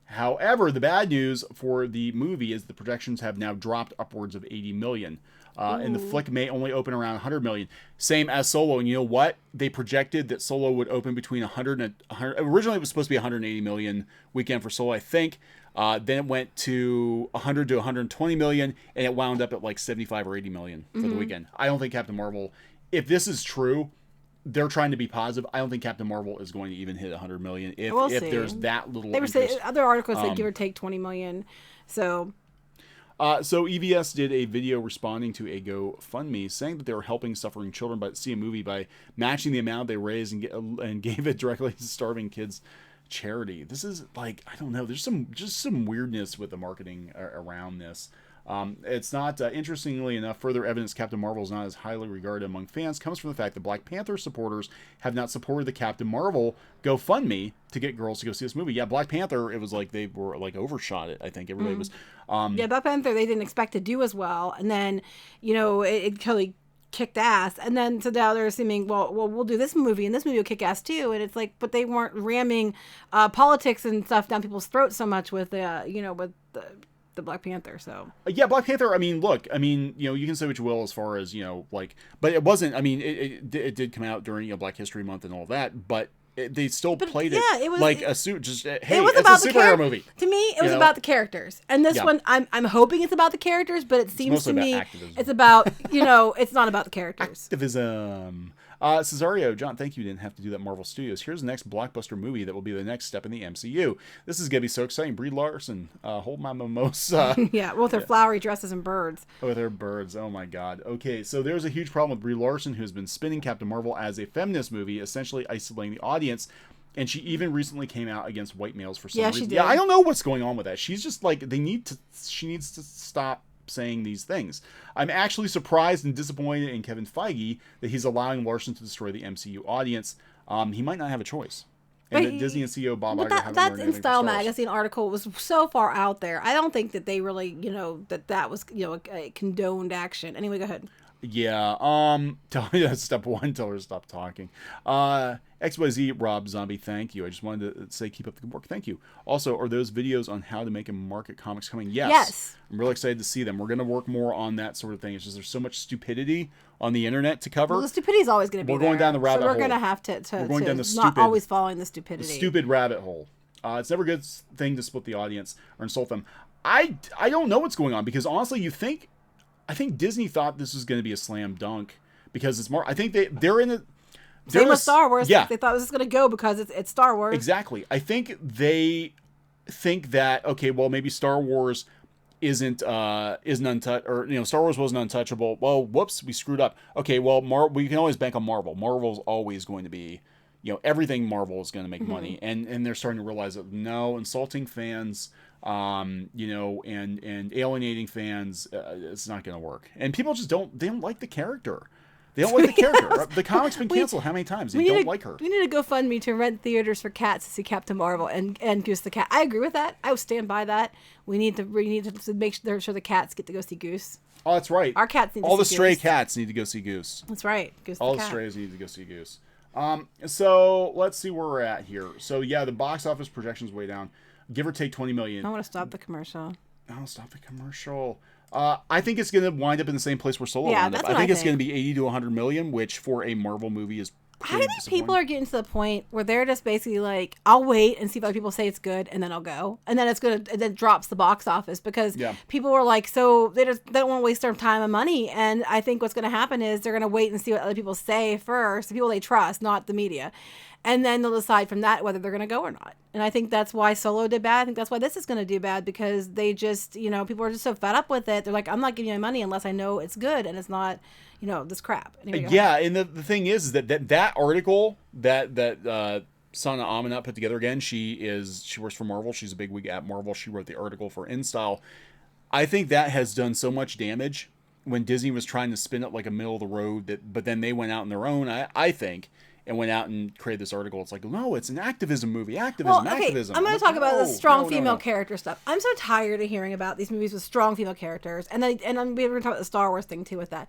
However, the bad news for the movie is the projections have now dropped upwards of $80 million. And the flick may only open around $100 million. Same as Solo. And you know what? They projected that Solo would open between 100 and 100. Originally, it was supposed to be $180 million weekend for Solo, I think. Then it went to 100 to 120 million, and it wound up at like 75 or 80 million for the weekend. I don't think Captain Marvel, if this is true, they're trying to be positive. I don't think Captain Marvel is going to even hit 100 million if there's that little They were interest. saying, other articles say give or take 20 million. So EVS did a video responding to a GoFundMe saying that they were helping suffering children see a movie by matching the amount they raised and gave it directly to starving kids charity. This is like, I don't know, there's some weirdness with the marketing around this. It's not, interestingly enough, further evidence Captain Marvel is not as highly regarded among fans comes from the fact that Black Panther supporters have not supported the Captain Marvel GoFundMe to get girls to go see this movie. Yeah, Black Panther, it was like they were like overshot it. I think everybody was. Black Panther they didn't expect to do as well, and then it totally kicked ass, and then so now they're assuming well we'll do this movie and this movie will kick ass too, and it's like, but they weren't ramming politics and stuff down people's throats so much with with the Black Panther. So yeah, Black Panther, I mean, look, I mean, you can say what you will as far as but it wasn't, I mean, it did come out during Black History Month and all that, but they still played it was, like a suit. Just hey, it's about a superhero movie. To me, it was about the characters, and this one, I'm hoping it's about the characters, but it seems to me it's about it's not about the characters. Activism. Cesario, John, thank you. Didn't have to do that. Marvel Studios. Here's the next blockbuster movie that will be the next step in the MCU. This is gonna be so exciting. Brie Larson, hold my mimosa. Yeah, with her flowery dresses and birds. With her birds. Oh my God. Okay, so there's a huge problem with Brie Larson, who has been spinning Captain Marvel as a feminist movie, essentially isolating the audience And she even recently came out against white males for some Yeah, reason. she did. Yeah, I don't know what's going on with that. She's just like, she needs to stop saying these things. I'm actually surprised and disappointed in Kevin Feige that he's allowing Larson to destroy the MCU audience. He might not have a choice. And that Disney and CEO Bob Iger haven't that learned in anything Style from Star Wars. magazine article was so far out there. I don't think that they really, that was, a condoned action. Anyway, go ahead. Yeah, tell me that's step one, tell her to stop talking. XYZ Rob Zombie, thank you. I just wanted to say keep up the good work. Thank you. Also, are those videos on how to make and market comics coming? Yes. I'm really excited to see them. We're going to work more on that sort of thing. It's just there's so much stupidity on the internet to cover. Well, the stupidity is always going to be We're going down the rabbit hole. So we're going to have to we're going down the not stupid, always following the stupidity. The stupid rabbit hole. It's never a good thing to split the audience or insult them. I don't know what's going on because honestly, I think Disney thought this was going to be a slam dunk because it's more. I think they're in a. Same with Star Wars. Yeah. They thought this was going to go because it's Star Wars. Exactly. I think they think that okay, well maybe Star Wars isn't untouched, or Star Wars wasn't untouchable. Well, whoops, we screwed up. Okay, well we can always bank on Marvel. Marvel's always going to be, everything Marvel is going to make money, and they're starting to realize that no, insulting fans. And alienating fans, it's not going to work. And people just they don't like the character. They don't like the character. The comic's been canceled how many times? They don't like her. We need a GoFundMe to rent theaters for cats to see Captain Marvel and Goose the cat. I agree with that. I would stand by that. We need to make sure the cats get to go see Goose. Oh, that's right. Our cats need to see all the stray Goose. Cats need to go see Goose. That's right. Goose all the the cat. strays need to go see Goose. So let's see where we're at here. So yeah, the box office projection's way down. Give or take 20 million. I want to stop the commercial. Oh, stop the commercial. I think it's going to wind up in the same place where Solo wound up. That's what I think it's going to be 80 to 100 million, which for a Marvel movie is I think people are getting to the point where they're just basically like, I'll wait and see if other people say it's good, and then I'll go, and then and then it drops the box office because people are like, so they don't want to waste their time and money, and I think what's going to happen is they're going to wait and see what other people say first, the people they trust, not the media, and then they'll decide from that whether they're going to go or not. And I think that's why Solo did bad. I think that's why this is going to do bad because they just, people are just so fed up with it. They're like, I'm not giving you my money unless I know it's good and it's not, this crap. Anyway, yeah, and the thing is that article that Sana Amanat put together again, she works for Marvel. She's a big wig at Marvel. She wrote the article for InStyle. I think that has done so much damage when Disney was trying to spin it like a middle of the road, but then they went out on their own, I think, and went out and created this article. It's like, no, it's an activism movie. Activism. I'm going to talk about the strong female character stuff. I'm so tired of hearing about these movies with strong female characters, and we're going to talk about the Star Wars thing too with that.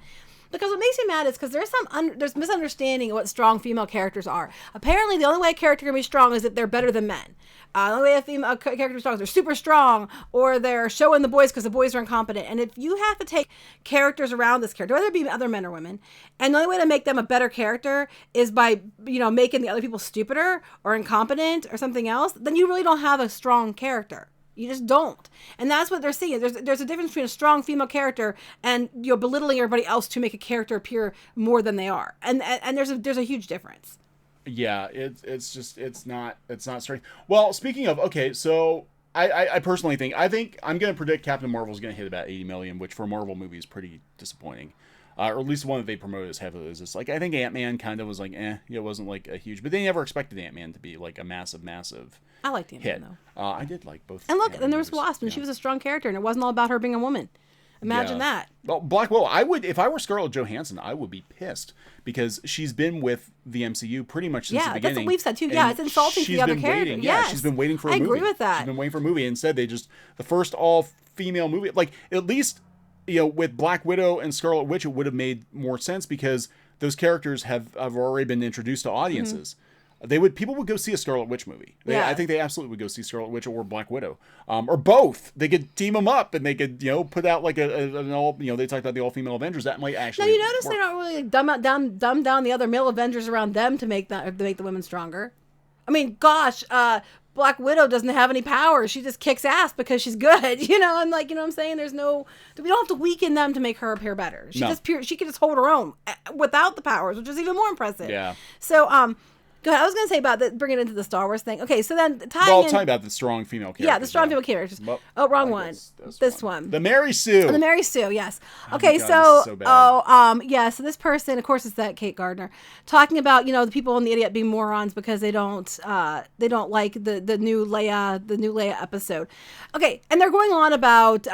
Because what makes me mad is because there's misunderstanding of what strong female characters are. Apparently, the only way a character can be strong is if they're better than men. The only way a female character is strong is they're super strong, or they're showing the boys because the boys are incompetent. And if you have to take characters around this character, whether it be other men or women, and the only way to make them a better character is by making the other people stupider or incompetent or something else, then you really don't have a strong character. You just don't. And that's what they're seeing. There's a difference between a strong female character and belittling everybody else to make a character appear more than they are. And there's a huge difference. Yeah, it's not straight. Well, speaking of, okay, so I personally think I'm going to predict Captain Marvel's going to hit about 80 million, which for a Marvel movie is pretty disappointing. Or at least the one that they promoted as heavily as this. Like, I think Ant-Man kind of was like, it wasn't like a huge, but they never expected Ant-Man to be like a massive I liked Ant-Man though. I did like both. And look, and there was Wasp, and she was a strong character, and it wasn't all about her being a woman. Imagine that. Well, Black Widow, if I were Scarlett Johansson, I would be pissed because she's been with the MCU pretty much since the beginning. Yeah, that's what we've said too. Yeah, it's insulting to the other character. Yeah, she's been waiting for a movie. I agree with that. She's been waiting for a movie. Instead, the first all-female movie, like at least, with Black Widow and Scarlet Witch, it would have made more sense because those characters have already been introduced to audiences. Mm-hmm. People would go see a Scarlet Witch movie. I think they absolutely would go see Scarlet Witch or Black Widow, or both. They could team them up and they could, put out like an all, they talked about the all-female Avengers. That might actually. Now you notice they don't really dumb down the other male Avengers around them to make the women stronger. I mean, gosh, Black Widow doesn't have any powers. She just kicks ass because she's good. I'm like, what I'm saying? We don't have to weaken them to make her appear better. She can just hold her own without the powers, which is even more impressive. Yeah. So, Go ahead. I was going to say about bringing it into the Star Wars thing. Okay, so then talking about the strong female characters. Yeah, the strong female characters. Well, wrong one. This one. The Mary Sue. Oh, the Mary Sue, yes. Okay, God, so this person, of course, it's that Kate Gardner, talking about, the people in the idiot being morons because they don't like the new Leia episode. Okay, and they're going on about,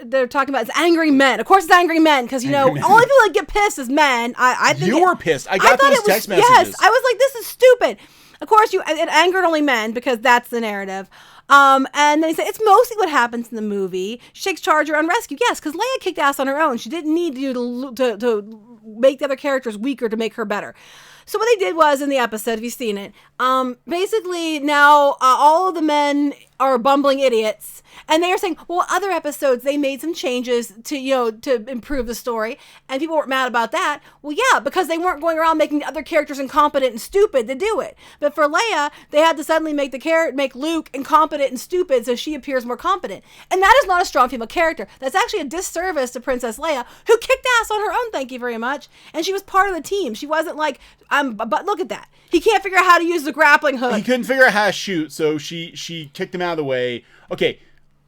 they're talking about it's angry men. Of course it's angry men because, only people that get pissed is men. I think you were pissed. I got those text messages. Yes, I was like, this is stupid. Of course, it angered only men because that's the narrative. And then he said, it's mostly what happens in the movie. She takes charge on rescue. Yes, because Leia kicked ass on her own. She didn't need to make the other characters weaker to make her better. So what they did was, in the episode, if you've seen it, basically now all of the men are bumbling idiots. And they are saying, well, other episodes, they made some changes to improve the story. And people weren't mad about that. Well, yeah, because they weren't going around making the other characters incompetent and stupid to do it. But for Leia, they had to suddenly make Luke incompetent and stupid so she appears more competent. And that is not a strong female character. That's actually a disservice to Princess Leia, who kicked ass on her own, thank you very much. And she was part of the team. She wasn't like, but look at that. He can't figure out how to use the grappling hook. He couldn't figure out how to shoot, so she kicked him out of the way. Okay,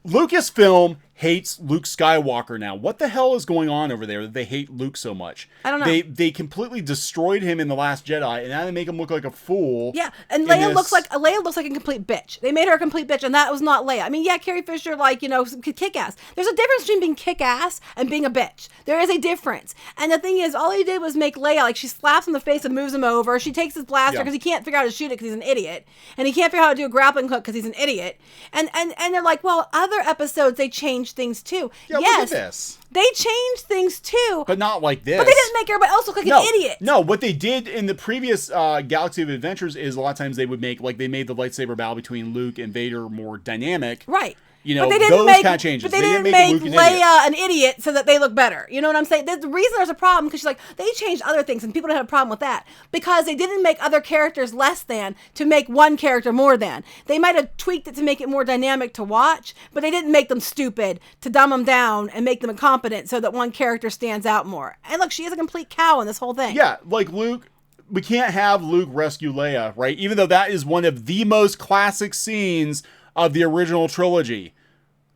Lucasfilm hates Luke Skywalker now. What the hell is going on over there that they hate Luke so much? I don't know. They completely destroyed him in The Last Jedi, and now they make him look like a fool. Yeah, and Leia looks like a complete bitch. They made her a complete bitch, and that was not Leia. I mean, yeah, Carrie Fisher, kick-ass. There's a difference between being kick-ass and being a bitch. There is a difference. And the thing is, all he did was make Leia, she slaps him in the face and moves him over. She takes his blaster because he can't figure out how to shoot it because he's an idiot. And he can't figure out how to do a grappling hook because he's an idiot. And they're like, well, other episodes, they changed things too. Yeah, yes, look at this. They changed things too. But not like this. But they didn't make everybody else look like an idiot. No, what they did in the previous Galaxy of Adventures is a lot of times they would make, they made the lightsaber battle between Luke and Vader more dynamic. Right. But they didn't those kind of changes. But they didn't make Leia an idiot so that they look better. You know what I'm saying? The reason there's a problem, because she's like, they changed other things, and people don't have a problem with that. Because they didn't make other characters less than to make one character more than. They might have tweaked it to make it more dynamic to watch, but they didn't make them stupid to dumb them down and make them incompetent so that one character stands out more. And look, she is a complete cow in this whole thing. Yeah, like Luke. We can't have Luke rescue Leia, right? Even though that is one of the most classic scenes of the original trilogy.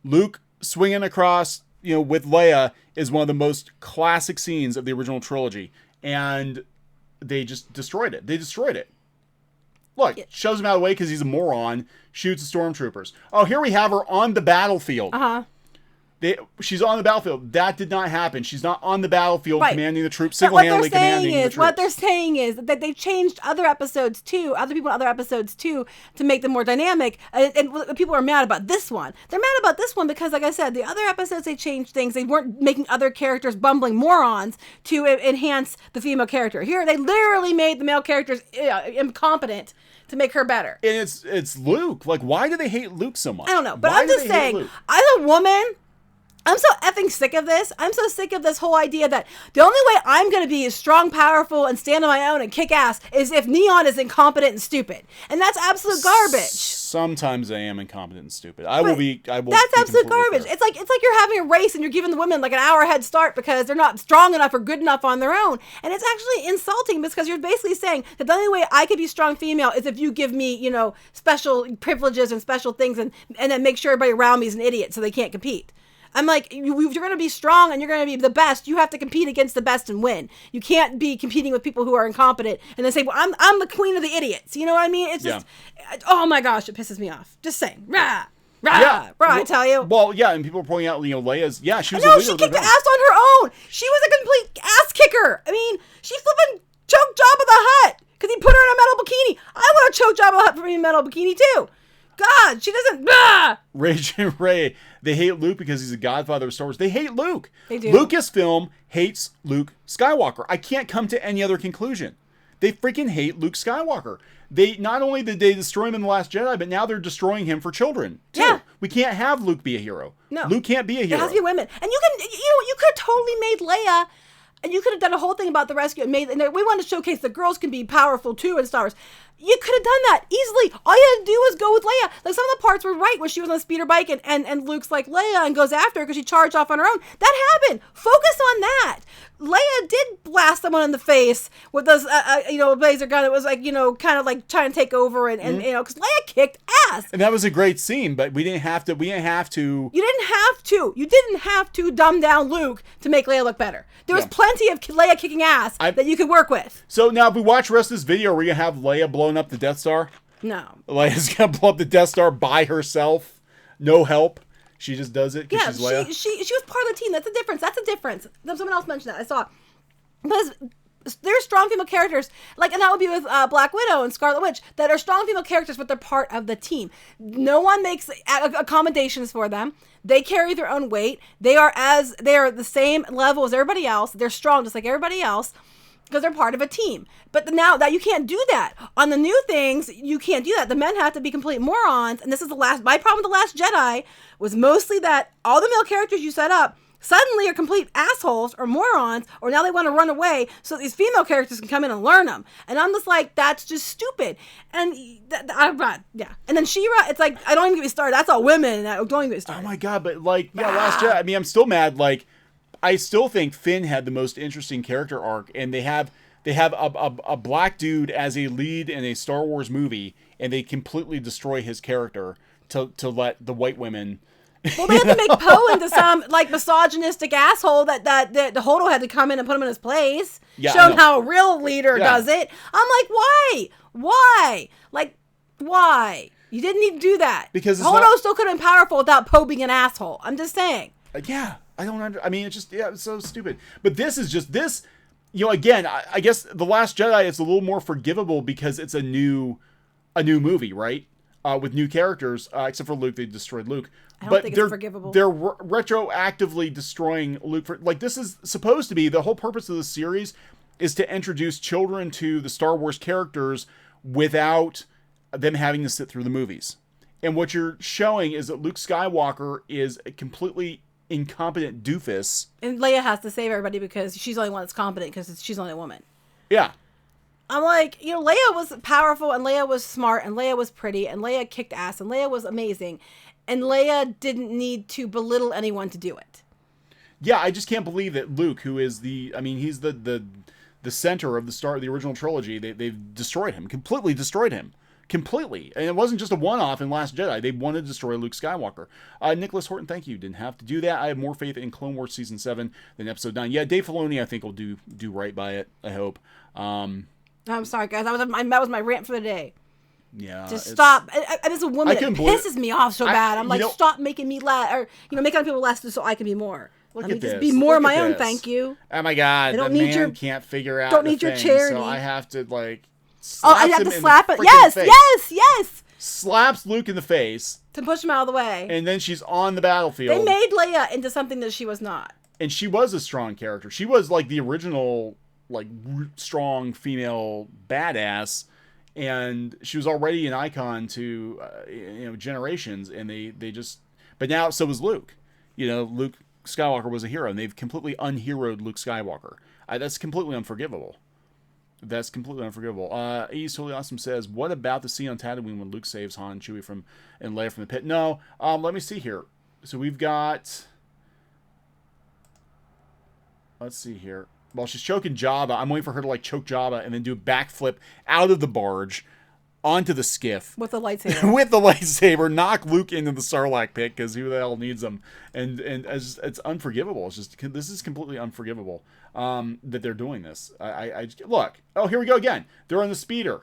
Luke swinging across, with Leia is one of the most classic scenes of the original trilogy. And they just destroyed it. They destroyed it. Look, shoves him out of the way because he's a moron, shoots the stormtroopers. Oh, here we have her on the battlefield. Uh-huh. She's on the battlefield. That did not happen. She's not on the battlefield commanding the troops, single-handedly commanding the troops. What they're saying is that they've changed other episodes too, other people in other episodes too, to make them more dynamic. And people are mad about this one. They're mad about this one because, like I said, the other episodes, they changed things. They weren't making other characters bumbling morons to enhance the female character. Here, they literally made the male characters incompetent to make her better. And it's Luke. Like, why do they hate Luke so much? I don't know. But I'm just saying, as a woman, I'm so effing sick of this. I'm so sick of this whole idea that the only way I'm going to be strong, powerful, and stand on my own and kick ass is if Neon is incompetent and stupid. And that's absolute garbage. Sometimes I am incompetent and stupid. I will be That's absolute garbage. Fair. It's like you're having a race and you're giving the women like an hour head start because they're not strong enough or good enough on their own. And it's actually insulting because you're basically saying that the only way I could be strong female is if you give me, special privileges and special things and then make sure everybody around me is an idiot so they can't compete. I'm like, if you're going to be strong and you're going to be the best, you have to compete against the best and win. You can't be competing with people who are incompetent and then say, well, I'm the queen of the idiots. You know what I mean? It's just, oh my gosh, it pisses me off. Just saying, rah, I tell you. Well, yeah, and people are pointing out, Leia's, she was a leader. No, she kicked the ass on her own. She was a complete ass kicker. I mean, she flipping choked Jabba the Hutt because he put her in a metal bikini. I want to choke Jabba the Hutt for being in a metal bikini too. God, she doesn't. Rage and Ray. They hate Luke because he's a godfather of Star Wars. They hate Luke. They do. Lucasfilm hates Luke Skywalker. I can't come to any other conclusion. They freaking hate Luke Skywalker. They not only did they destroy him in The Last Jedi, but now they're destroying him for children too. Yeah. We can't have Luke be a hero. No. Luke can't be a hero. It has to be women. And you could have totally made Leia. And you could have done a whole thing about the rescue and we want to showcase that girls can be powerful too in Star Wars. You could have done that easily. All you had to do was go with Leia. Like, some of the parts were right when she was on the speeder bike and Luke's like, Leia, and goes after her because she charged off on her own. That happened. Focus on that. Leia did blast someone in the face with those, laser gun. It was like, kind of like trying to take over and because Leia kicked ass. And that was a great scene, but we didn't have to. You didn't have to. You didn't have to dumb down Luke to make Leia look better. There was plenty of Leia kicking ass that you could work with. So now, if we watch the rest of this video, we're going to have Leia blowing up the Death Star? No. Leia's going to blow up the Death Star by herself. No help. She just does it because she's Leia? She was part of the team. That's a difference. Someone else mentioned that. I saw it. Because there's strong female characters, and that would be with Black Widow and Scarlet Witch, that are strong female characters, but they're part of the team. No one makes accommodations for them. They carry their own weight. They are the same level as everybody else. They're strong just like everybody else because they're part of a team. But now that you can't do that on the new things, you can't do that. The men have to be complete morons. And this is my problem with The Last Jedi was mostly that all the male characters you set up suddenly are complete assholes or morons, or now they want to run away so these female characters can come in and learn them. And I'm just like, that's just stupid. And And then She-Ra, it's like, I don't even get me started. That's all women. Don't even get me started. Oh my God, but Last Jedi, I mean, I'm still mad. I still think Finn had the most interesting character arc, and they have a black dude as a lead in a Star Wars movie, and they completely destroy his character to let the white women. Well, they had to make Poe into some misogynistic asshole that the Holdo had to come in and put him in his place. Yeah, show him how a real leader does it. I'm like, why? Why? You didn't need to do that. Because Holdo still could have been powerful without Poe being an asshole. I'm just saying. Yeah, I don't I mean, it's just it's so stupid. But this is just this. Again, I guess The Last Jedi is a little more forgivable because it's a new movie, right? With new characters, except for Luke, they destroyed Luke. I don't think it's forgivable. They're retroactively destroying Luke. This is supposed to be the whole purpose of the series is to introduce children to the Star Wars characters without them having to sit through the movies. And what you're showing is that Luke Skywalker is a completely incompetent doofus. And Leia has to save everybody because she's the only one that's competent because she's the only woman. Yeah. I'm like, Leia was powerful and Leia was smart and Leia was pretty and Leia kicked ass and Leia was amazing. And Leia didn't need to belittle anyone to do it. Yeah, I just can't believe that Luke, who is he's the center of the original trilogy, they've destroyed him, completely destroyed him. Completely. And it wasn't just a one-off in Last Jedi. They wanted to destroy Luke Skywalker. Nicholas Horton, thank you. Didn't have to do that. I have more faith in Clone Wars Season 7 than Episode 9. Yeah, Dave Filoni, I think, will do right by it, I hope. I'm sorry, guys. That was my rant for the day. Yeah. Just stop. As a woman, it pisses me off so bad. I'm like, stop making me laugh, or make other people less so I can be more. Let me me just be more of my own, thank you. Oh my God, the man can't figure out don't need your charity. So I have to I have to slap it. Yes. Slaps Luke in the face. To push him out of the way. And then she's on the battlefield. They made Leia into something that she was not. And she was a strong character. She was the original strong female badass, and she was already an icon to generations, and they just, but now so was Luke. Luke Skywalker was a hero, and they've completely unheroed Luke Skywalker. That's completely unforgivable. He's Totally Awesome says, what about the scene on Tatooine when Luke saves Han and Chewie and Leia from the pit? No, let me see here. So we've got, let's see here. Well, she's choking Jabba. I'm waiting for her to choke Jabba and then do a backflip out of the barge onto the skiff. With the lightsaber. With the lightsaber. Knock Luke into the Sarlacc pit because who the hell needs them? And it's unforgivable. It's just, this is completely unforgivable that they're doing this. I look. Oh, here we go again. They're on the speeder.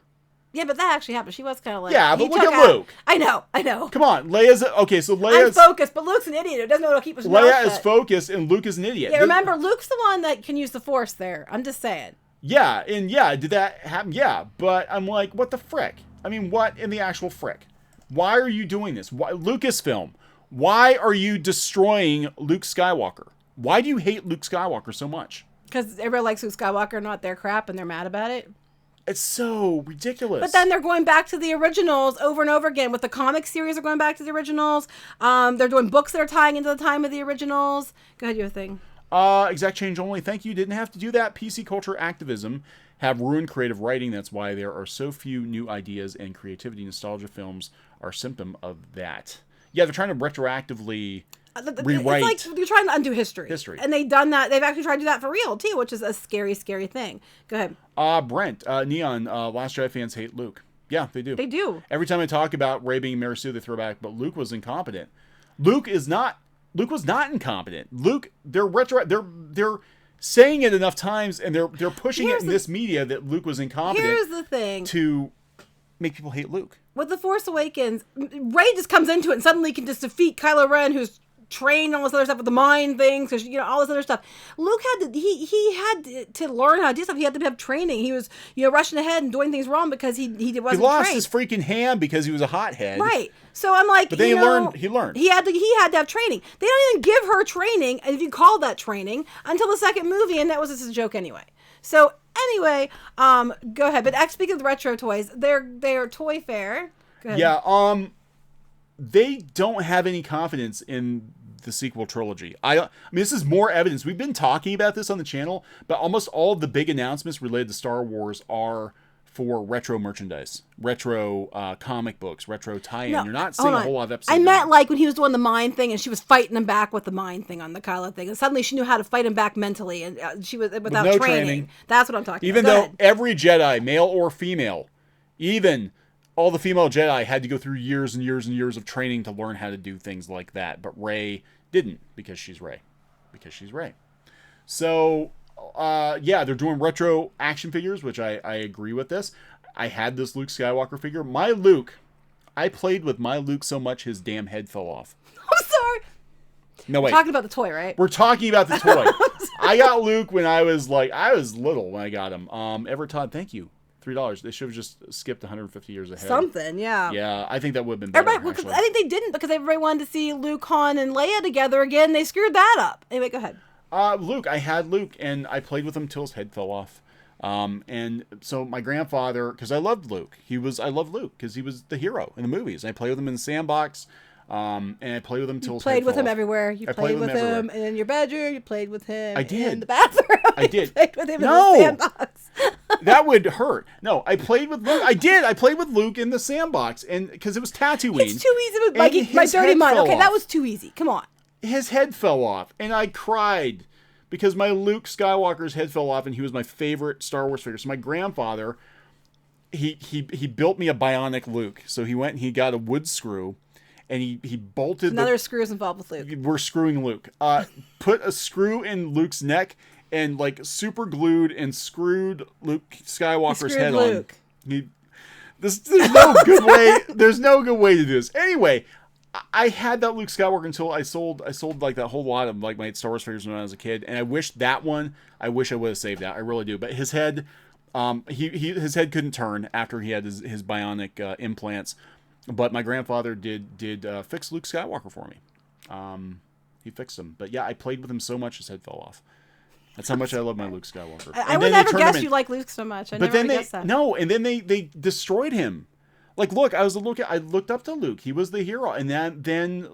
Yeah, but that actually happened. She was kind of yeah, but look at Luke. I know. Come on, Leia's I'm focused, but Luke's an idiot who doesn't know how to keep his mouth shut. Leia is focused, and Luke is an idiot. Yeah, remember, Luke's the one that can use the Force there. I'm just saying. Yeah, and did that happen? Yeah, but I'm like, what the frick? I mean, what in the actual frick? Why are you doing this? Why, Lucasfilm, why are you destroying Luke Skywalker? Why do you hate Luke Skywalker so much? Because everybody likes Luke Skywalker, not their crap, and they're mad about it. It's so ridiculous. But then they're going back to the originals over and over again. With the comic series, they're going back to the originals. They're doing books that are tying into the time of the originals. Go ahead, you have a thing. Exact change only. Thank you. Didn't have to do that. PC culture activism have ruined creative writing. That's why there are so few new ideas and creativity. Nostalgia films are a symptom of that. Yeah, they're trying to retroactively rewrite. It's like you're trying to undo history. And they've done that. They've actually tried to do that for real, too, which is a scary, scary thing. Go ahead. Brent, Neon, Last Jedi fans hate Luke. Yeah, they do. They do. Every time I talk about Rey being Mary Sue, they throw back, but Luke was incompetent. Luke was not incompetent. Luke, they're saying it enough times, and they're pushing it in this media that Luke was incompetent. Here's the thing. To make people hate Luke. With The Force Awakens, Rey just comes into it and suddenly can just defeat Kylo Ren, who's trained all this other stuff with the mind things, because all this other stuff. Luke had to he had to learn how to do stuff. He had to have training. He was rushing ahead and doing things wrong because he wasn't trained. He lost his freaking hand because he was a hothead. Right. So I'm like, but then he learned. He had to have training. They don't even give her training, if you call that training, until the second movie, and that was just a joke anyway. So anyway, go ahead. But speaking of the retro toys, they're Toy Fair. Go ahead. Yeah. They don't have any confidence in the sequel trilogy. I mean, this is more evidence. We've been talking about this on the channel, but almost all of the big announcements related to Star Wars are for retro merchandise, retro comic books, retro tie-in. No, you're not seeing a whole lot of episodes. I meant like when he was doing the mind thing and she was fighting him back with the mind thing on the Kylo thing, and suddenly she knew how to fight him back mentally, and she was without no training. That's what I'm talking about. Even though every Jedi, male or female, even all the female Jedi had to go through years and years and years of training to learn how to do things like that. But Rey didn't, because she's Rey. So, yeah, they're doing retro action figures, which I agree with this. I had this Luke Skywalker figure. I played with my Luke so much his damn head fell off. I'm sorry. No, wait. We're talking about the toy, right? We're talking about the toy. I got Luke when I was little when I got him. Everett Todd, thank you. $3. They should have just skipped 150 years ahead. Something, yeah. Yeah, I think that would have been better. I think they didn't, because everybody wanted to see Luke, Han, and Leia together again. They screwed that up. Anyway, go ahead. Luke, I had Luke, and I played with him till his head fell off. And so my grandfather, because I loved Luke. I loved Luke because he was the hero in the movies. I played with him in the sandbox. And I played with him till his head fell off. Played with him everywhere. You played with him in your bedroom. You played with him in the bathroom. I did. You played with him in the sandbox. That would hurt. No, I played with Luke. I did. I played with Luke in the sandbox, and because it was Tatooine. It's too easy with my dirty mind. Okay, that was too easy. Come on. His head fell off, and I cried because my Luke Skywalker's head fell off, and he was my favorite Star Wars figure. So my grandfather, he built me a bionic Luke. So he went and he got a wood screw. And he bolted. Another screw is involved with Luke. We're screwing Luke. Put a screw in Luke's neck and super glued and screwed Luke Skywalker's head Luke. on. There's no good way. There's no good way to do this. Anyway, I had that Luke Skywalker until I sold like that whole lot of like my Star Wars figures when I was a kid, and I wish I would have saved that. I really do. But his head, his head couldn't turn after he had his bionic implants. But my grandfather did fix Luke Skywalker for me. He fixed him. But yeah, I played with him so much his head fell off. That's how much I love my Luke Skywalker. I would never guess you like Luke so much. I never guessed that. No, and then they destroyed him. Like, look, I looked up to Luke. He was the hero. And then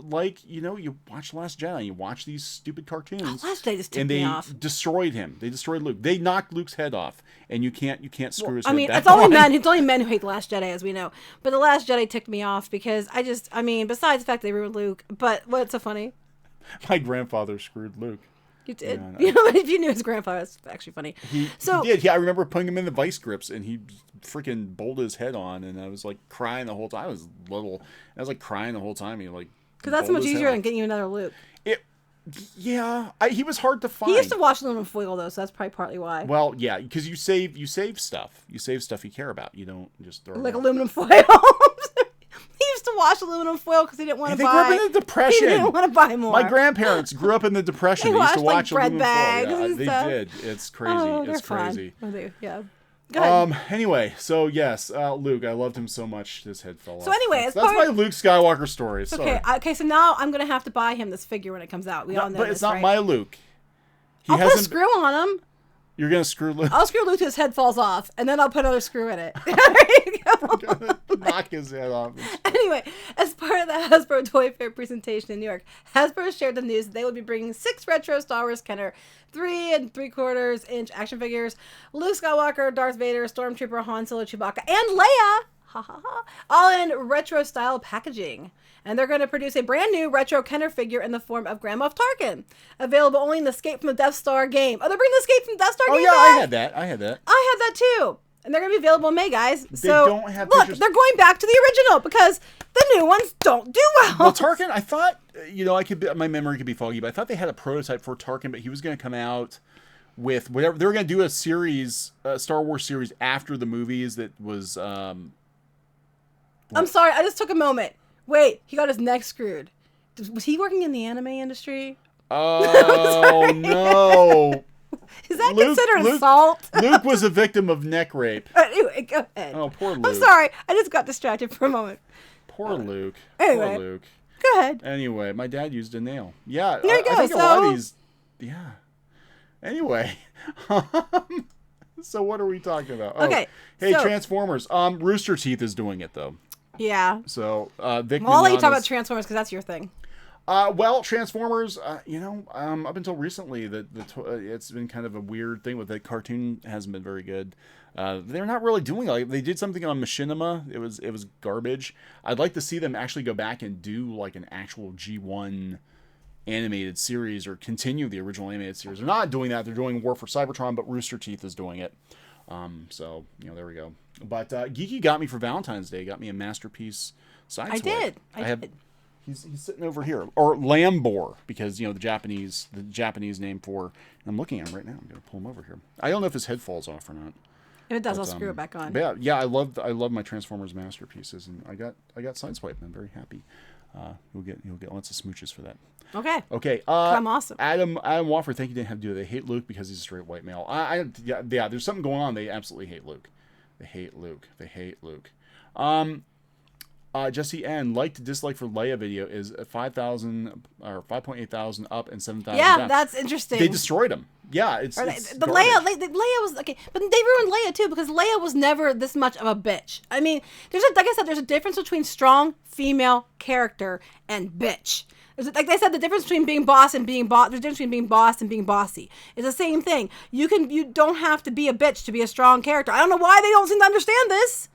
you watch Last Jedi. You watch these stupid cartoons. Last Jedi just ticked me off. And they destroyed him. They destroyed Luke. They knocked Luke's head off. And you can't screw his head back it's only men. It's only men who hate The Last Jedi, as we know. But The Last Jedi ticked me off because besides the fact they ruined Luke, but what's so funny? My grandfather screwed Luke. You did. Yeah, if you knew his grandfather, that's actually funny. He did. Yeah, I remember putting him in the vice grips, and he freaking bolted his head on, and I was like crying the whole time. I was little. I was like crying the whole time. Because that's much easier than getting you another Luke. He was hard to find. He used to watch aluminum foil though, so that's probably partly why. Well, yeah, because you save stuff. You save stuff you care about. You don't just throw it out. Aluminum foil. He used to wash aluminum foil because he didn't want to buy. They grew up in the Depression. He didn't want to buy more. My grandparents grew up in the Depression. They used to watch bread aluminum bags foil. and they stuff. did. It's crazy. It's crazy. Yeah. Go ahead. Anyway, so yes, Luke, I loved him so much. His head fell off. So anyway, that's my Luke Skywalker story. Okay. Okay. So now I'm gonna have to buy him this figure when it comes out. We all know but this, it's not right? my Luke. I'll put a screw on him. You're gonna screw Luke. I'll screw Luke till his head falls off, and then I'll put another screw in it. There you go. Knock his head off. Anyway, as part of the Hasbro Toy Fair presentation in New York, Hasbro shared the news that they would be bringing 6 retro Star Wars Kenner 3 3/4-inch action figures, Luke Skywalker, Darth Vader, Stormtrooper, Han Solo, Chewbacca, and Leia, all in retro style packaging. And they're going to produce a brand new retro Kenner figure in the form of Grand Moff Tarkin, available only in the Escape from the Death Star game. Oh, they're bringing the Escape from the Death Star game yeah, back? I had that. I had that too. And they're going to be available in May, guys. So, don't have look, pictures. they're going back to the original because the new ones don't do well. Well, Tarkin, I thought, my memory could be foggy, but I thought they had a prototype for Tarkin, but he was going to come out with whatever. They were going to do a series, a Star Wars series after the movies that was... I'm sorry, I just took a moment. Wait, he got his neck screwed. Was he working in the anime industry? Oh, no. Is that considered assault? Luke was a victim of neck rape. Anyway, go ahead. Oh, poor Luke. I'm sorry. I just got distracted for a moment. Poor Luke. Anyway, Poor Luke. Go ahead. Anyway, my dad used a nail. Yeah. There you go. I think a lot of these... Yeah. Anyway. So what are we talking about? Oh, okay. Hey, Transformers. Rooster Teeth is doing it, though. Yeah. So, Vic I'll let you talk about Transformers because that's your thing. Well, Transformers, up until recently, it's been kind of a weird thing with the cartoon hasn't been very good. They're not really doing like they did something on Machinima. It was garbage. I'd like to see them actually go back and do like an actual G1 animated series or continue the original animated series. They're not doing that. They're doing War for Cybertron, but Rooster Teeth is doing it. So there we go. But Geeky got me for Valentine's Day. Got me a Masterpiece Sideswipe. I did. I did. He's sitting over here, or Lambor, because the Japanese name for. I'm looking at him right now. I'm gonna pull him over here. I don't know if his head falls off or not. If it does, I'll screw it back on. Yeah. I love my Transformers Masterpieces, and I got Sideswipe, and I'm very happy. You'll get lots of smooches for that. Okay. I'm awesome. Adam Wofford, thank you. Didn't have to do it. They hate Luke because he's a straight white male. Yeah. There's something going on. They absolutely hate Luke. They hate Luke. Jesse N. Like to dislike for Leia video is 5,000 or 5.8 thousand up and 7,000 Yeah, down. that's interesting. They destroyed him. Yeah, it's the Leia was okay, but they ruined Leia too because Leia was never this much of a bitch. I mean, there's a difference between strong female character and bitch. Like they said, the difference between being boss and being boss. There's a difference between being boss and being bossy. It's the same thing. You don't have to be a bitch to be a strong character. I don't know why they don't seem to understand this.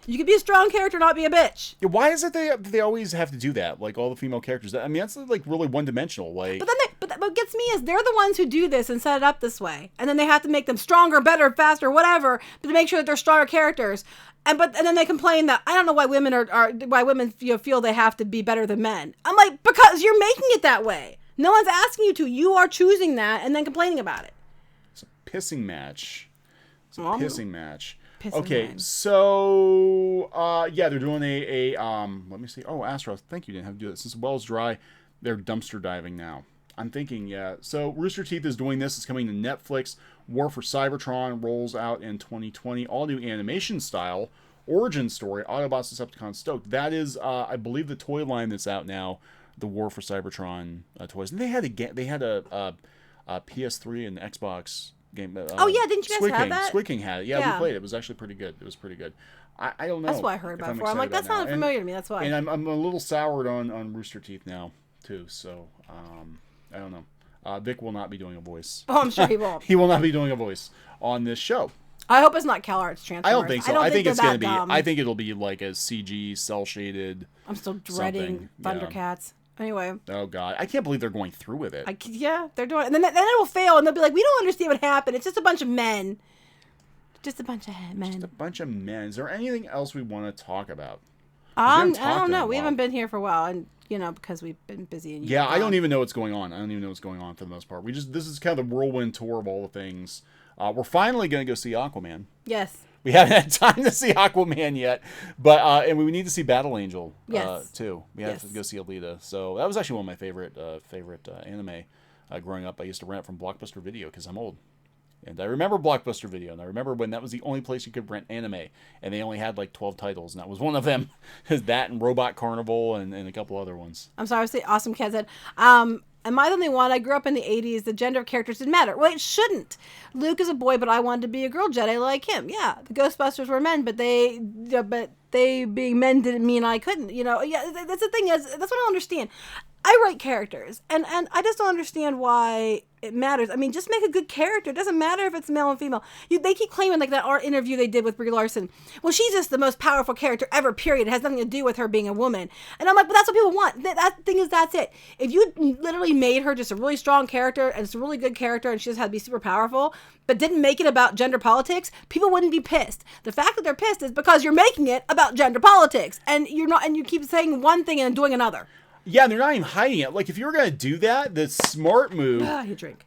You can be a strong character, not be a bitch. Yeah, why is it they always have to do that? Like all the female characters. I mean, that's like really one dimensional. Like, but what gets me is they're the ones who do this and set it up this way, and then they have to make them stronger, better, faster, whatever, to make sure that they're stronger characters. And then they complain that I don't know why women feel they have to be better than men. I'm like, because you're making it that way. No one's asking you to. You are choosing that and then complaining about it. It's a pissing match. Pissing Okay, man. So they're doing a let me see. Oh, Astros, thank you. Didn't have to do it since the well's dry. They're dumpster diving now. I'm thinking, So Rooster Teeth is doing this. It's coming to Netflix. War for Cybertron rolls out in 2020. All new animation style. Origin story. Autobots, Decepticons, stoked. That is, I believe, the toy line that's out now. The War for Cybertron toys. And they had a PS3 and Xbox game. Didn't you guys have that? Squid King had it. Yeah, we played it. It was actually pretty good. I don't know. That's what I heard about before. I'm like, that sounded familiar to me. That's why. And I'm a little soured on Rooster Teeth now too. So I don't know. Vic will not be doing a voice. Oh, I'm sure he won't. He will not be doing a voice on this show. I hope it's not CalArts Transformers. I don't think so. I think it's going to be. Dumb. I think it'll be like a CG cell shaded. I'm still dreading Thundercats. Anyway. Oh God, I can't believe they're going through with it. They're doing it, and then it will fail, and they'll be like, "We don't understand what happened. It's just a bunch of men. Just a bunch of men. Just a bunch of men." Is there anything else we want to talk about? I don't know. We haven't been here for a while, and because we've been busy. And I don't even know what's going on. For the most part. This is kind of the whirlwind tour of all the things. We're finally going to go see Aquaman. Yes. We haven't had time to see Aquaman yet, but and we need to see Battle Angel too. We have to go see Alita. So that was actually one of my favorite anime growing up. I used to rent it from Blockbuster Video because I'm old. And I remember Blockbuster Video, and I remember when that was the only place you could rent anime, and they only had like 12 titles, and that was one of them. That and Robot Carnival and a couple other ones. I'm sorry, I was saying Awesome Cat said, Am I the only one? I grew up in the 80s. The gender of characters didn't matter. Well, it shouldn't. Luke is a boy, but I wanted to be a girl Jedi like him. Yeah, the Ghostbusters were men, but they being men didn't mean I couldn't. Yeah, that's the thing is, that's what I don't understand. I write characters, and I just don't understand why it matters. I mean, just make a good character. It doesn't matter if it's male and female. They keep claiming, like that art interview they did with Brie Larson. Well, she's just the most powerful character ever, period. It has nothing to do with her being a woman. And I'm like, but that's what people want. That thing is, that's it. If you literally made her just a really strong character, and it's a really good character, and she just had to be super powerful, but didn't make it about gender politics, people wouldn't be pissed. The fact that they're pissed is because you're making it about gender politics, and you're not, and you keep saying one thing and doing another. Yeah, and they're not even hiding it. Like, if you were going to do that, the smart move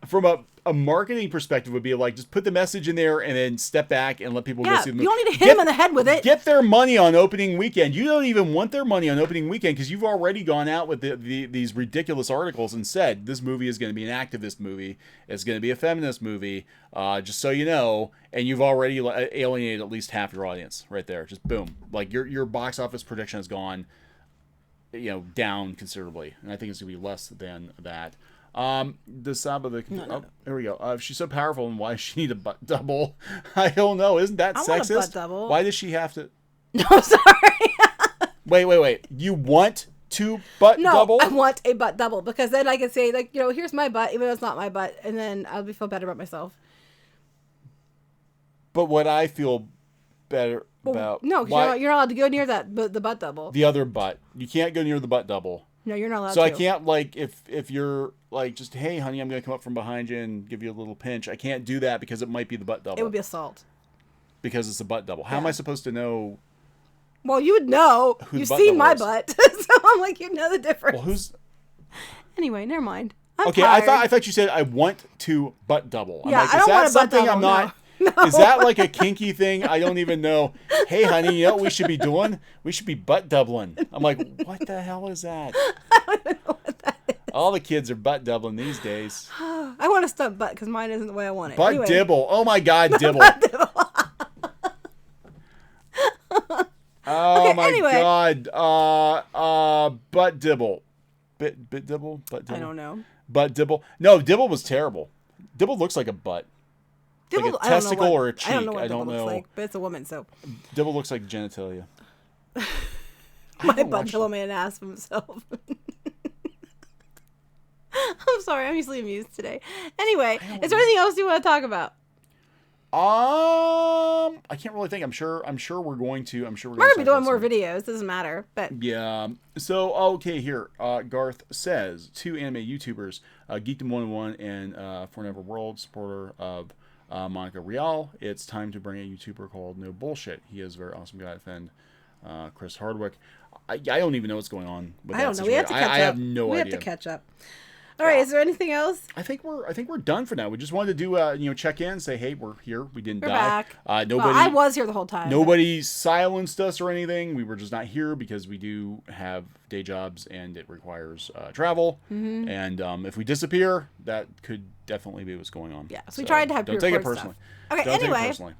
from a marketing perspective would be like, just put the message in there and then step back and let people go see the movie. You don't need to hit them in the head with it. Get their money on opening weekend. You don't even want their money on opening weekend because you've already gone out with these ridiculous articles and said, this movie is going to be an activist movie. It's going to be a feminist movie, just so you know. And you've already alienated at least half your audience right there. Just boom. Like, your box office prediction has gone down considerably, and I think it's gonna be less than that. The Saba, here we go. If she's so powerful, and why does she need a butt double? I don't know. Isn't that sexist? Want a butt double. Why does she have to? No, sorry. Wait. You want to double? No, I want a butt double because then I can say, like, here's my butt, even though it's not my butt, and then I'll feel better about myself. But what I feel better about? No, because you're not allowed to go near the butt double. The other butt. You can't go near the butt double. No, you're not allowed to. So I can't, like, if you're like, just, hey, honey, I'm going to come up from behind you and give you a little pinch. I can't do that because it might be the butt double. It would be assault. Because it's a butt double. How am I supposed to know? Well, you would know. You've seen my butt. So I'm like, you know the difference. Well, who's... Anyway, never mind. Okay, tired. I thought you said I want to butt double. Yeah, I'm like, I don't want a butt double. I'm not... No. Is that like a kinky thing? I don't even know. Hey, honey, you know what we should be doing? We should be butt doubling. I'm like, what the hell is that? I don't even know what that is. All the kids are butt doubling these days. I want a stunt butt because mine isn't the way I want it. Butt dibble. Oh my God, dibble. Butt dibble. Oh my God. Butt dibble. Bit dibble? Butt dibble? I don't know. Butt dibble. No, dibble was terrible. Dibble looks like a butt. Dibble, like a testicle or a cheek. I don't know what Dibble looks like, but it's a woman, so. Dibble looks like genitalia. My butt Dibble made an ass of himself. I'm sorry, I'm usually amused today. Anyway, is there anything else you want to talk about? I can't really think. I'm sure we're going to. We're gonna be doing more videos. Doesn't matter, but yeah. So okay, here. Garth says 2 anime YouTubers, Geekdom101 and Forever World, supporter of Monica Rial. It's time to bring a YouTuber called No Bullshit. He is a very awesome guy to defend Chris Hardwick. I don't even know what's going on with that situation. We have to catch up. I have no idea. We have to catch up. All right, is there anything else? I think we're done for now. We just wanted to do check in, say, hey, we're here. We didn't die. Back. Nobody. Well, I was here the whole time. Nobody silenced us or anything. We were just not here because we do have day jobs and it requires travel. Mm-hmm. And if we disappear, that could definitely be what's going on. Yeah. So we tried to have don't take it personally. Okay. Don't anyway. Take it personally.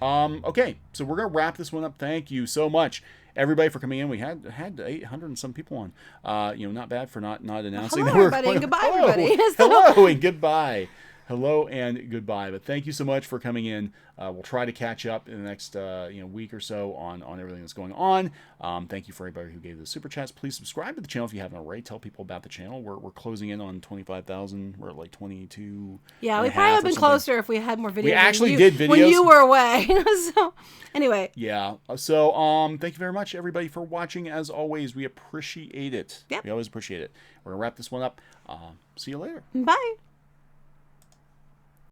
Okay, so we're gonna wrap this one up. Thank you so much, everybody, for coming in. We had 800 and some people on. Not bad for not announcing. Hello, everybody, and goodbye, everybody. Hello and goodbye. Hello and goodbye. But thank you so much for coming in. We'll try to catch up in the next week or so on everything that's going on. Thank you for everybody who gave the super chats. Please subscribe to the channel if you haven't already. Tell people about the channel. We're closing in on 25,000. We're at like 22. Yeah, we probably would have been closer if we had more videos. We actually did videos when you were away. So anyway. Yeah. So thank you very much, everybody, for watching. As always, we appreciate it. Yep. We always appreciate it. We're gonna wrap this one up. See you later. Bye.